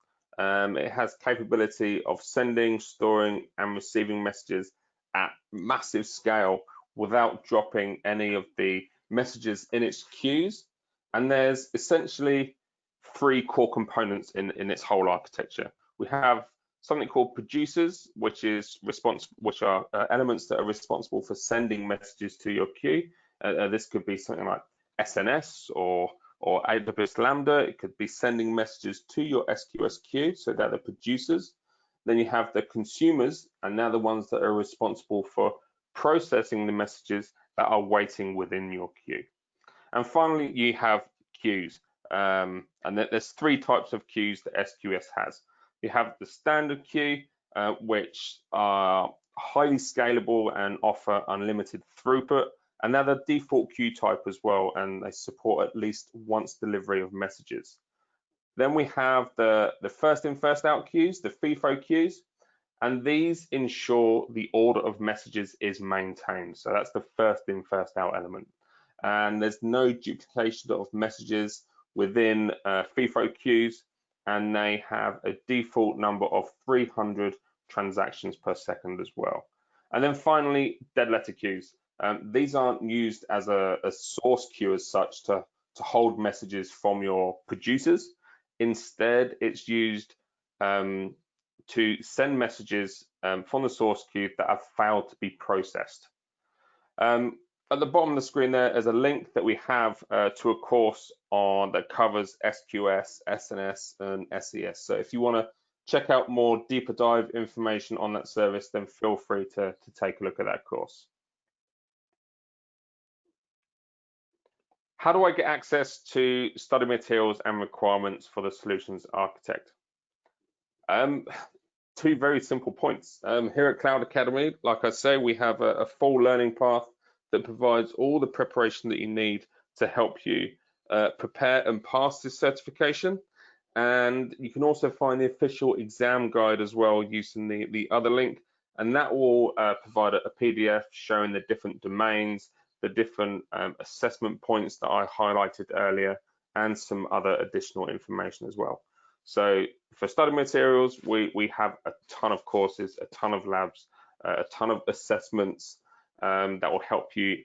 It has capability of sending, storing, and receiving messages at massive scale without dropping any of the messages in its queues. And there's essentially three core components in its whole architecture. We have something called producers, which are elements that are responsible for sending messages to your queue. This could be something like SNS or AWS Lambda. It could be sending messages to your SQS queue, so they're the producers. Then you have the consumers, and they're the ones that are responsible for processing the messages that are waiting within your queue. And finally, you have queues. And there's three types of queues that SQS has. You have the standard queue, which are highly scalable and offer unlimited throughput. And they're the default queue type as well, and they support at least once delivery of messages. Then we have the first in, first out queues, the FIFO queues, and these ensure the order of messages is maintained. So that's the first in, first out element. And there's no duplication of messages within FIFO queues, and they have a default number of 300 transactions per second as well. And then finally, dead letter queues. These aren't used as a source queue as such to hold messages from your producers. Instead, it's used to send messages from the source queue that have failed to be processed. At the bottom of the screen there is a link that we have to a course that covers SQS, SNS, and SES. So if you want to check out more deeper dive information on that service, then feel free to take a look at that course. How do I get access to study materials and requirements for the Solutions Architect? Two very simple points. Here at Cloud Academy, like I say, we have a full learning path that provides all the preparation that you need to help you prepare and pass this certification. And you can also find the official exam guide as well using the other link. And that will provide a PDF showing the different domains, the different assessment points that I highlighted earlier, and some other additional information as well. So for study materials, we have a ton of courses, a ton of labs, a ton of assessments that will help you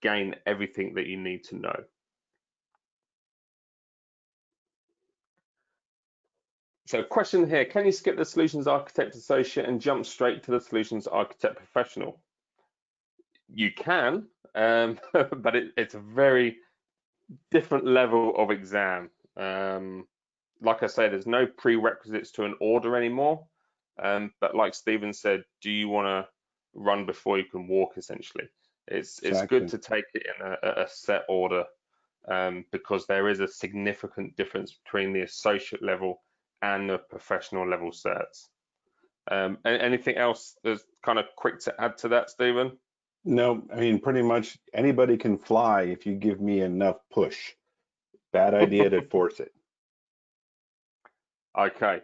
gain everything that you need to know. So question here, can you skip the Solutions Architect Associate and jump straight to the Solutions Architect Professional? You can, but it's a very different level of exam. Like I say, there's no prerequisites to an order anymore. But like Stephen said, do you want to run before you can walk, essentially? It's good to take it in a set order, because there is a significant difference between the associate level and the professional level certs. Anything else that's kind of quick to add to that, Stephen? No, I mean, pretty much anybody can fly if you give me enough push. Bad idea to force it. Okay,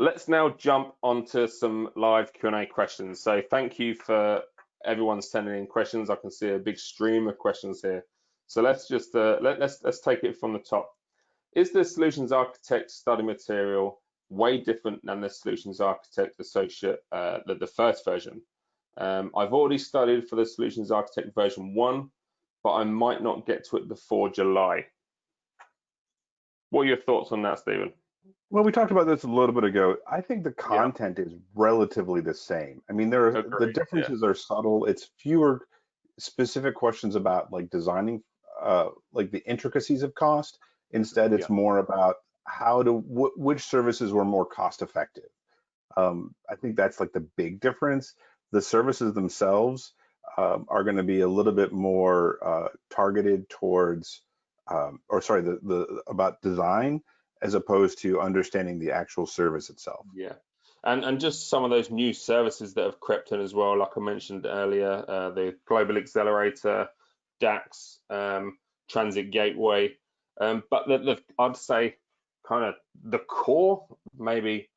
let's now jump onto some live Q&A questions. So thank you for everyone sending in questions. I can see a big stream of questions here. So let's just let's take it from the top. Is the Solutions Architect study material way different than the Solutions Architect Associate, the first version? I've already studied for the Solutions Architect version 1, but I might not get to it before July. What are your thoughts on that, Stephen? Well, we talked about this a little bit ago. I think the content is relatively the same. I mean, the differences are subtle. It's fewer specific questions about like designing, like the intricacies of cost. Instead, it's more about which services were more cost effective. I think that's like the big difference. The services themselves are going to be a little bit more targeted towards, about design, as opposed to understanding the actual service itself. Yeah, and just some of those new services that have crept in as well, like I mentioned earlier, the Global Accelerator, DAX, Transit Gateway, but I'd say kind of the core, maybe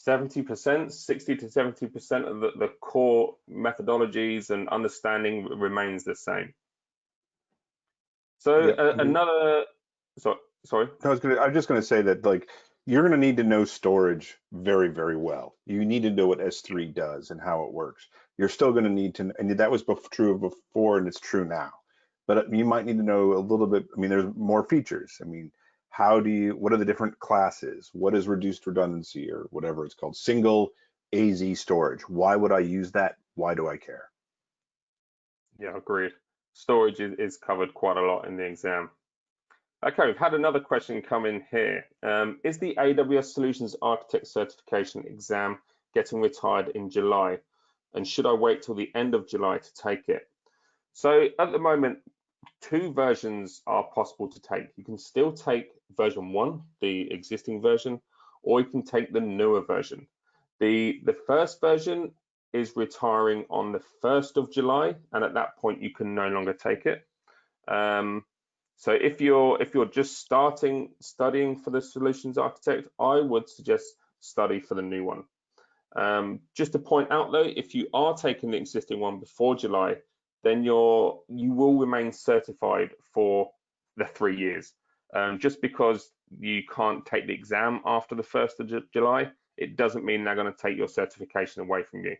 70%, 60 to 70% of the core methodologies and understanding remains the same. So sorry. I was just going to say that like you're going to need to know storage very, very well. You need to know what S3 does and how it works. You're still going to need to, and that was true before and it's true now. But you might need to know a little bit. I mean, there's more features. I mean, what are the different classes? What is reduced redundancy or whatever it's called? Single AZ storage. Why would I use that? Why do I care? Yeah, agreed. Storage is covered quite a lot in the exam. Okay, we've had another question come in here. Is the AWS Solutions Architect Certification exam getting retired in July? And should I wait till the end of July to take it? So at the moment, 2 versions are possible to take. You can still take version 1, the existing version, or you can take the newer version. The first version is retiring on the 1st of July, and at that point you can no longer take it. So if you're just studying for the Solutions Architect, I would suggest study for the new one. Just to point out though, if you are taking the existing one before July, then you will remain certified for the 3 years. Just because you can't take the exam after the 1st of July, it doesn't mean they're going to take your certification away from you.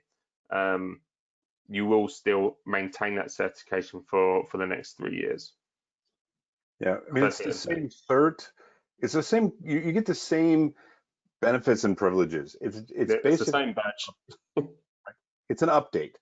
You will still maintain that certification for the next 3 years. Yeah, I mean, it's the same cert. It's the same. You get the same benefits and privileges. It's basically the same badge. It's an update,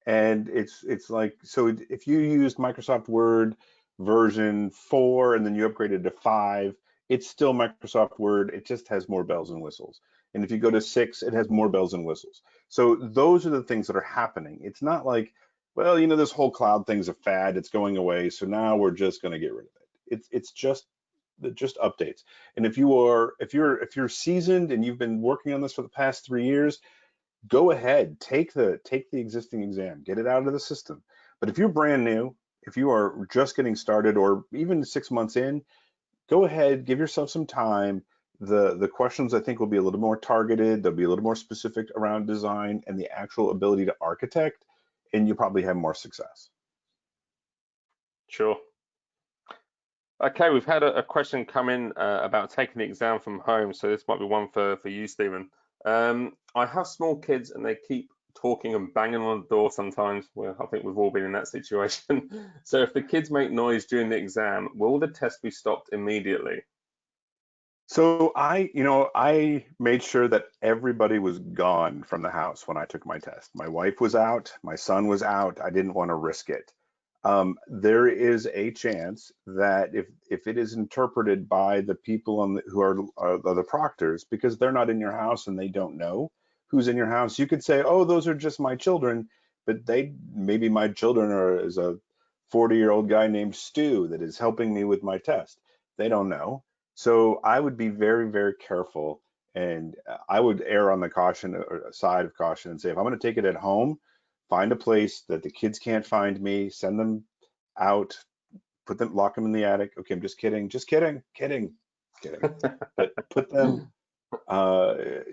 and it's like, so if you used Microsoft Word version 4 and then you upgraded to 5, it's still Microsoft Word. It just has more bells and whistles. And if you go to 6, it has more bells and whistles. So those are the things that are happening. It's not like, well, you know, this whole cloud thing's a fad. It's going away. So now we're just going to get rid of it. It's just updates. And if you're seasoned and you've been working on this for the past 3 years, go ahead, take the existing exam, get it out of the system. But if you're brand new, if you are just getting started, or even 6 months in, go ahead, give yourself some time. The questions I think will be a little more targeted. They'll be a little more specific around design and the actual ability to architect, and you'll probably have more success. Sure. Okay, we've had a question come in about taking the exam from home, so this might be one for you, Stephen. I have small kids and they keep talking and banging on the door sometimes. Well, I think we've all been in that situation. So if the kids make noise during the exam, will the test be stopped immediately? So I made sure that everybody was gone from the house when I took my test. My wife was out, my son was out. I didn't want to risk it. There is a chance that if it is interpreted by the people who are the proctors, because they're not in your house and they don't know who's in your house, you could say, oh, those are just my children, but maybe my children is a 40-year-old guy named Stu that is helping me with my test. They don't know. So I would be very, very careful, and I would err on the caution or side of caution and say, if I'm going to take it at home, find a place that the kids can't find me, send them out, lock them in the attic. Okay, I'm just kidding, kidding. But put them.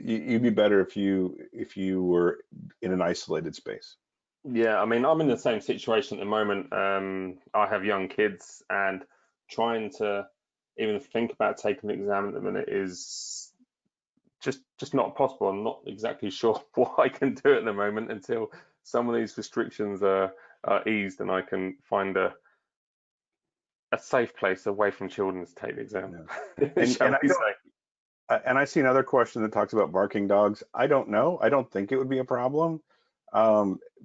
You'd be better if you were in an isolated space. Yeah, I mean, I'm in the same situation at the moment. I have young kids, and trying to even think about taking an exam at the minute is just not possible. I'm not exactly sure what I can do at the moment until some of these restrictions are eased and I can find a safe place away from children to take the exam, Yeah. And shall we say. I see another question that talks about barking dogs. I don't know. I don't think it would be a problem,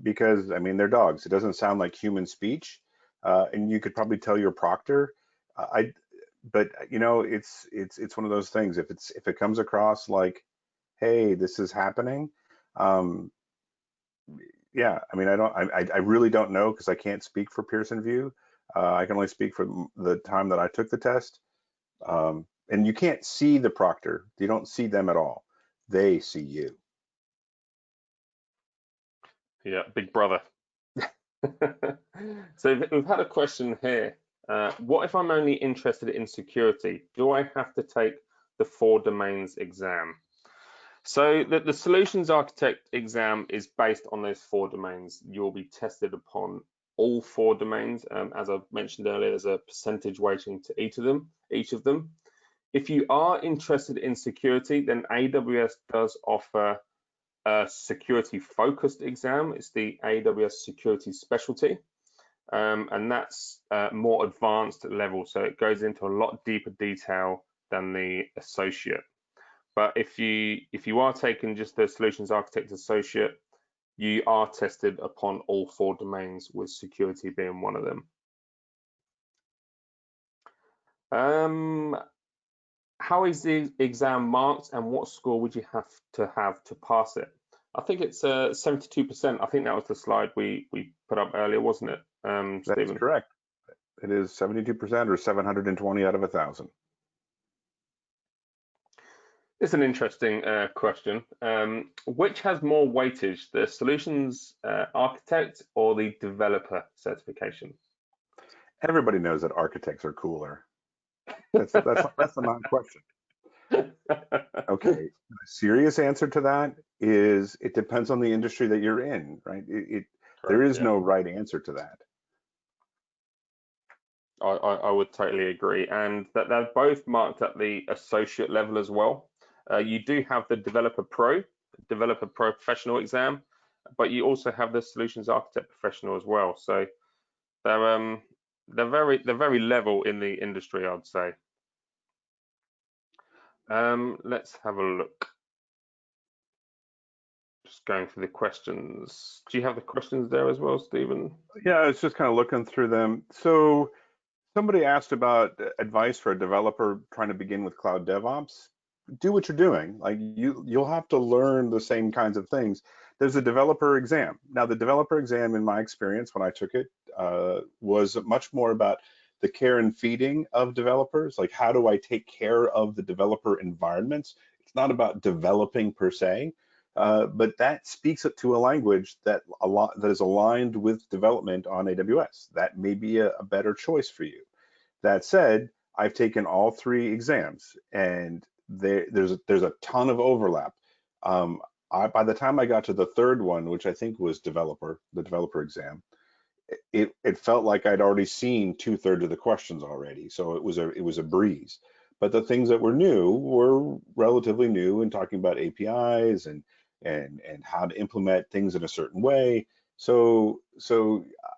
because I mean they're dogs. It doesn't sound like human speech, and you could probably tell your proctor. I, but it's one of those things. If it comes across like, hey, this is happening, um, yeah. I mean, I really don't know because I can't speak for Pearson VUE. I can only speak for the time that I took the test. And you can't see the proctor. You don't see them at all. They see you. Yeah, big brother. So we've had a question here. What if I'm only interested in security? Do I have to take the 4 domains exam? So the Solutions Architect exam is based on those 4 domains. You'll be tested upon all 4 domains. As I mentioned earlier, there's a percentage weighting to each of them. If you are interested in security, then AWS does offer a security focused exam. It's the AWS Security Specialty. And that's more advanced level. So it goes into a lot deeper detail than the associate. But if you are taking just the Solutions Architect Associate, you are tested upon all 4 domains, with security being one of them. How is the exam marked, and what score would you have to pass it? I think it's 72%. I think that was the slide we put up earlier, wasn't it, That's Stephen? correct. It is 72% or 720 out of 1,000. It's an interesting question. Which has more weightage, the Solutions Architect or the Developer certification? Everybody knows that architects are cooler. That's a non-question. Okay. The serious answer to that is it depends on the industry that you're in, right? There is no right answer to that. I would totally agree, and that they're both marked at the associate level as well. You do have the Developer Professional exam, but you also have the Solutions Architect Professional as well. So they're very level in the industry, I'd say. Let's have a look. Just going through the questions. Do you have the questions there as well, Stephen? Yeah, I was just kind of looking through them. So somebody asked about advice for a developer trying to begin with cloud DevOps. Do what you're doing. Like you'll have to learn the same kinds of things. There's a developer exam. Now, the developer exam, in my experience, when I took it, was much more about the care and feeding of developers. Like, how do I take care of the developer environments? It's not about developing per se, but that speaks to a language that is aligned with development on AWS. That may be a better choice for you. That said, I've taken all 3 exams, and there's a ton of overlap. By the time I got to the 3rd one, which I think was the developer exam, it felt like I'd already seen 2/3 of the questions already. So it was a breeze. But the things that were new were relatively new, and talking about APIs and how to implement things in a certain way. So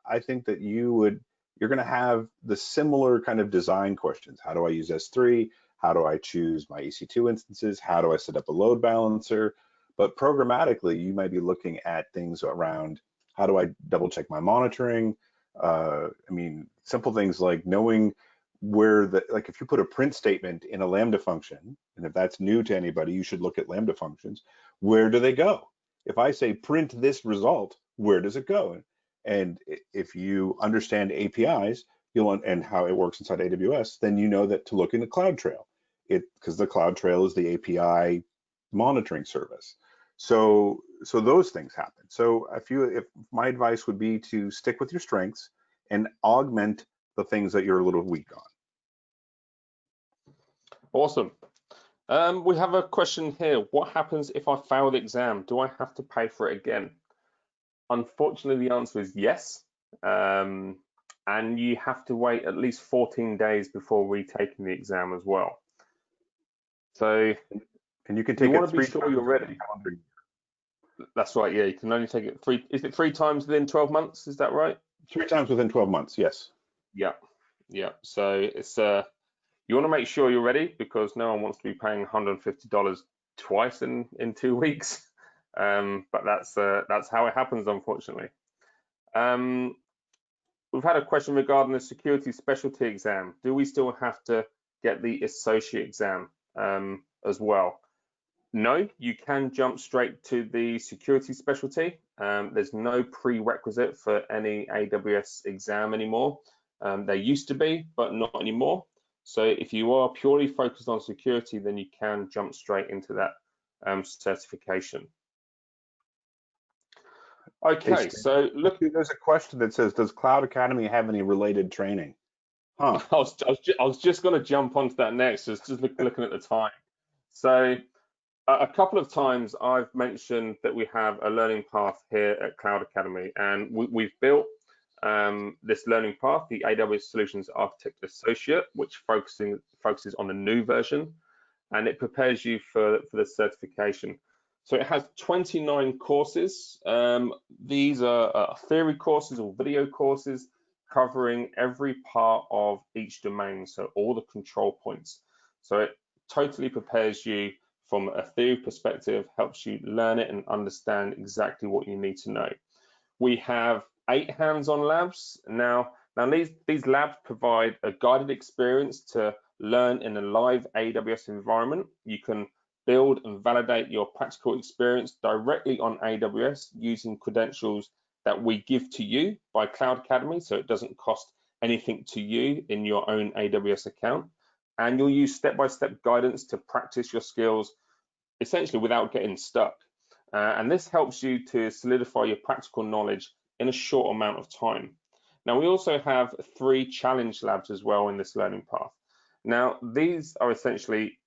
I think that you're going to have the similar kind of design questions. How do I use S3? How do I choose my EC2 instances? How do I set up a load balancer? But programmatically, you might be looking at things around how do I double check my monitoring? I mean, simple things like knowing where like if you put a print statement in a Lambda function, and if that's new to anybody, you should look at Lambda functions. Where do they go? If I say print this result, where does it go? And if you understand APIs, and how it works inside AWS, then you know that to look in the CloudTrail, because the CloudTrail is the API monitoring service. So those things happen. So if my advice would be to stick with your strengths and augment the things that you're a little weak on. Awesome. We have a question here. What happens if I fail the exam? Do I have to pay for it again? Unfortunately, the answer is yes. And you have to wait at least 14 days before retaking the exam as well. So, and you can take you it 3 times sure you're ready. That's right. Yeah, you can only take it Is it 3 times within 12 months? Is that right? 3 times within 12 months. Yes. Yeah. Yeah. So it's you want to make sure you're ready, because no one wants to be paying $150 twice in 2 weeks. But that's how it happens, unfortunately. We've had a question regarding the security specialty exam. Do we still have to get the associate exam as well? No, you can jump straight to the security specialty. There's no prerequisite for any AWS exam anymore. There used to be, but not anymore. So if you are purely focused on security, then you can jump straight into that certification. Okay, so look, there's a question that says, does Cloud Academy have any related training? Huh. I was just going to jump onto that next, just looking at the time. So a couple of times I've mentioned that we have a learning path here at Cloud Academy, and we've built this learning path, the AWS Solutions Architect Associate, which focuses on the new version, and it prepares you for the certification. So it has 29 courses. These are theory courses or video courses covering every part of each domain, so all the control points. So it totally prepares you from a theory perspective, helps you learn it and understand exactly what you need to know. We have 8 hands-on labs. Now these labs provide a guided experience to learn in a live AWS environment. You can build and validate your practical experience directly on AWS using credentials that we give to you by Cloud Academy, so it doesn't cost anything to you in your own AWS account. And you'll use step-by-step guidance to practice your skills essentially without getting stuck. And this helps you to solidify your practical knowledge in a short amount of time. Now, we also have 3 challenge labs as well in this learning path. Now, these are essentially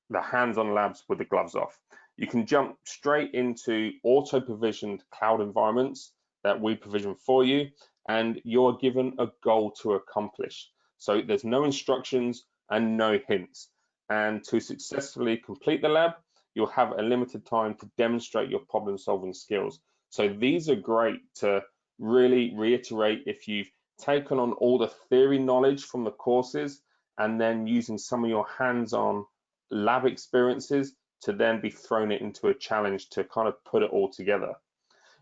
the hands-on labs with the gloves off. You can jump straight into auto-provisioned cloud environments that we provision for you, and you're given a goal to accomplish. So there's no instructions and no hints. And to successfully complete the lab, you'll have a limited time to demonstrate your problem-solving skills. So these are great to really reiterate if you've taken on all the theory knowledge from the courses and then using some of your hands-on lab experiences to then be thrown it into a challenge to kind of put it all together.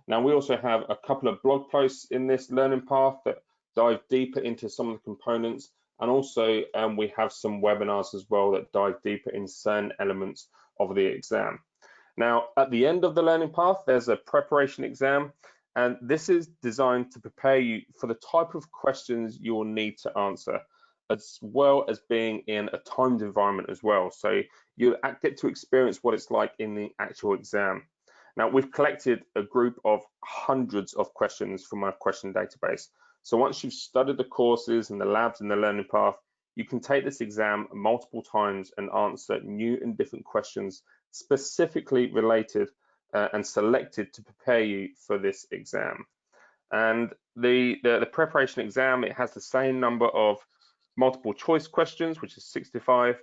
Now, we also have a couple of blog posts in this learning path that dive deeper into some of the components, and also we have some webinars as well that dive deeper in certain elements of the exam. Now, at the end of the learning path, there's a preparation exam, and this is designed to prepare you for the type of questions you will need to answer, as well as being in a timed environment as well. So you get to experience what it's like in the actual exam. Now, we've collected a group of hundreds of questions from our question database. So once you've studied the courses and the labs and the learning path, you can take this exam multiple times and answer new and different questions specifically related and selected to prepare you for this exam. And the preparation exam, it has the same number of multiple choice questions, which is 65,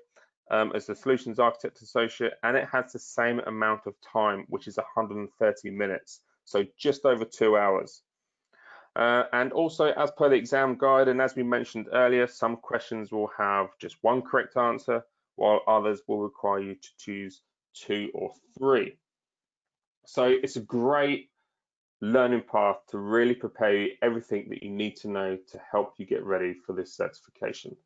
as the Solutions Architect Associate, and it has the same amount of time, which is 130 minutes, so just over 2 hours. And also, as per the exam guide, and as we mentioned earlier, some questions will have just one correct answer, while others will require you to choose 2 or 3. So it's a great learning path to really prepare you everything that you need to know to help you get ready for this certification.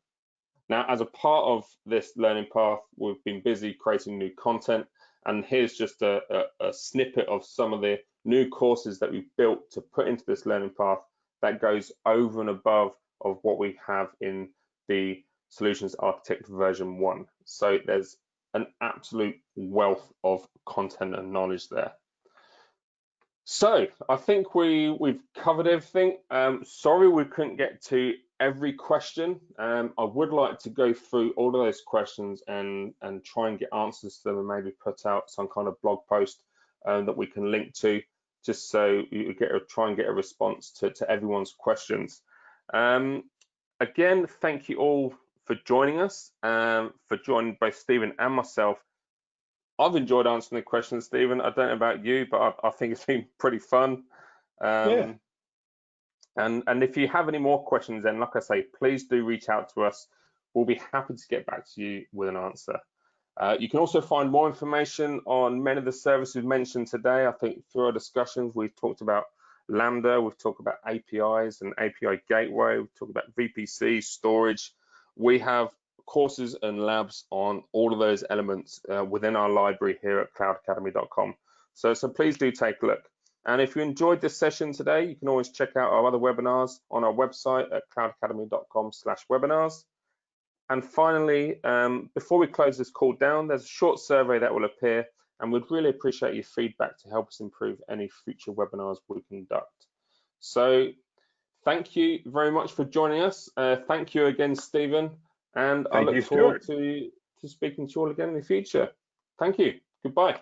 Now, as a part of this learning path, we've been busy creating new content, and here's just a snippet of some of the new courses that we've built to put into this learning path that goes over and above of what we have in the Solutions Architect version 1. So there's an absolute wealth of content and knowledge there. So I think we've covered everything. Sorry we couldn't get to every question. I would like to go through all of those questions and try and get answers to them, and maybe put out some kind of blog post that we can link to, just so you try and get a response to everyone's questions. Again, thank you all for joining us, for joining both Stephen and myself. I've enjoyed answering the questions, Stephen. I don't know about you, but I think it's been pretty fun. Yeah. And if you have any more questions, then like I say, please do reach out to us. We'll be happy to get back to you with an answer. You can also find more information on many of the services mentioned today. I think through our discussions, we've talked about Lambda, we've talked about APIs and API gateway, we've talked about VPC, storage. We have courses and labs on all of those elements within our library here at cloudacademy.com. So please do take a look. And if you enjoyed this session today, you can always check out our other webinars on our website at cloudacademy.com/webinars. And finally, before we close this call down, there's a short survey that will appear, and we'd really appreciate your feedback to help us improve any future webinars we conduct. So thank you very much for joining us. Thank you again, Stephen, and I look forward to speaking to you all again in the future. Thank you. Goodbye.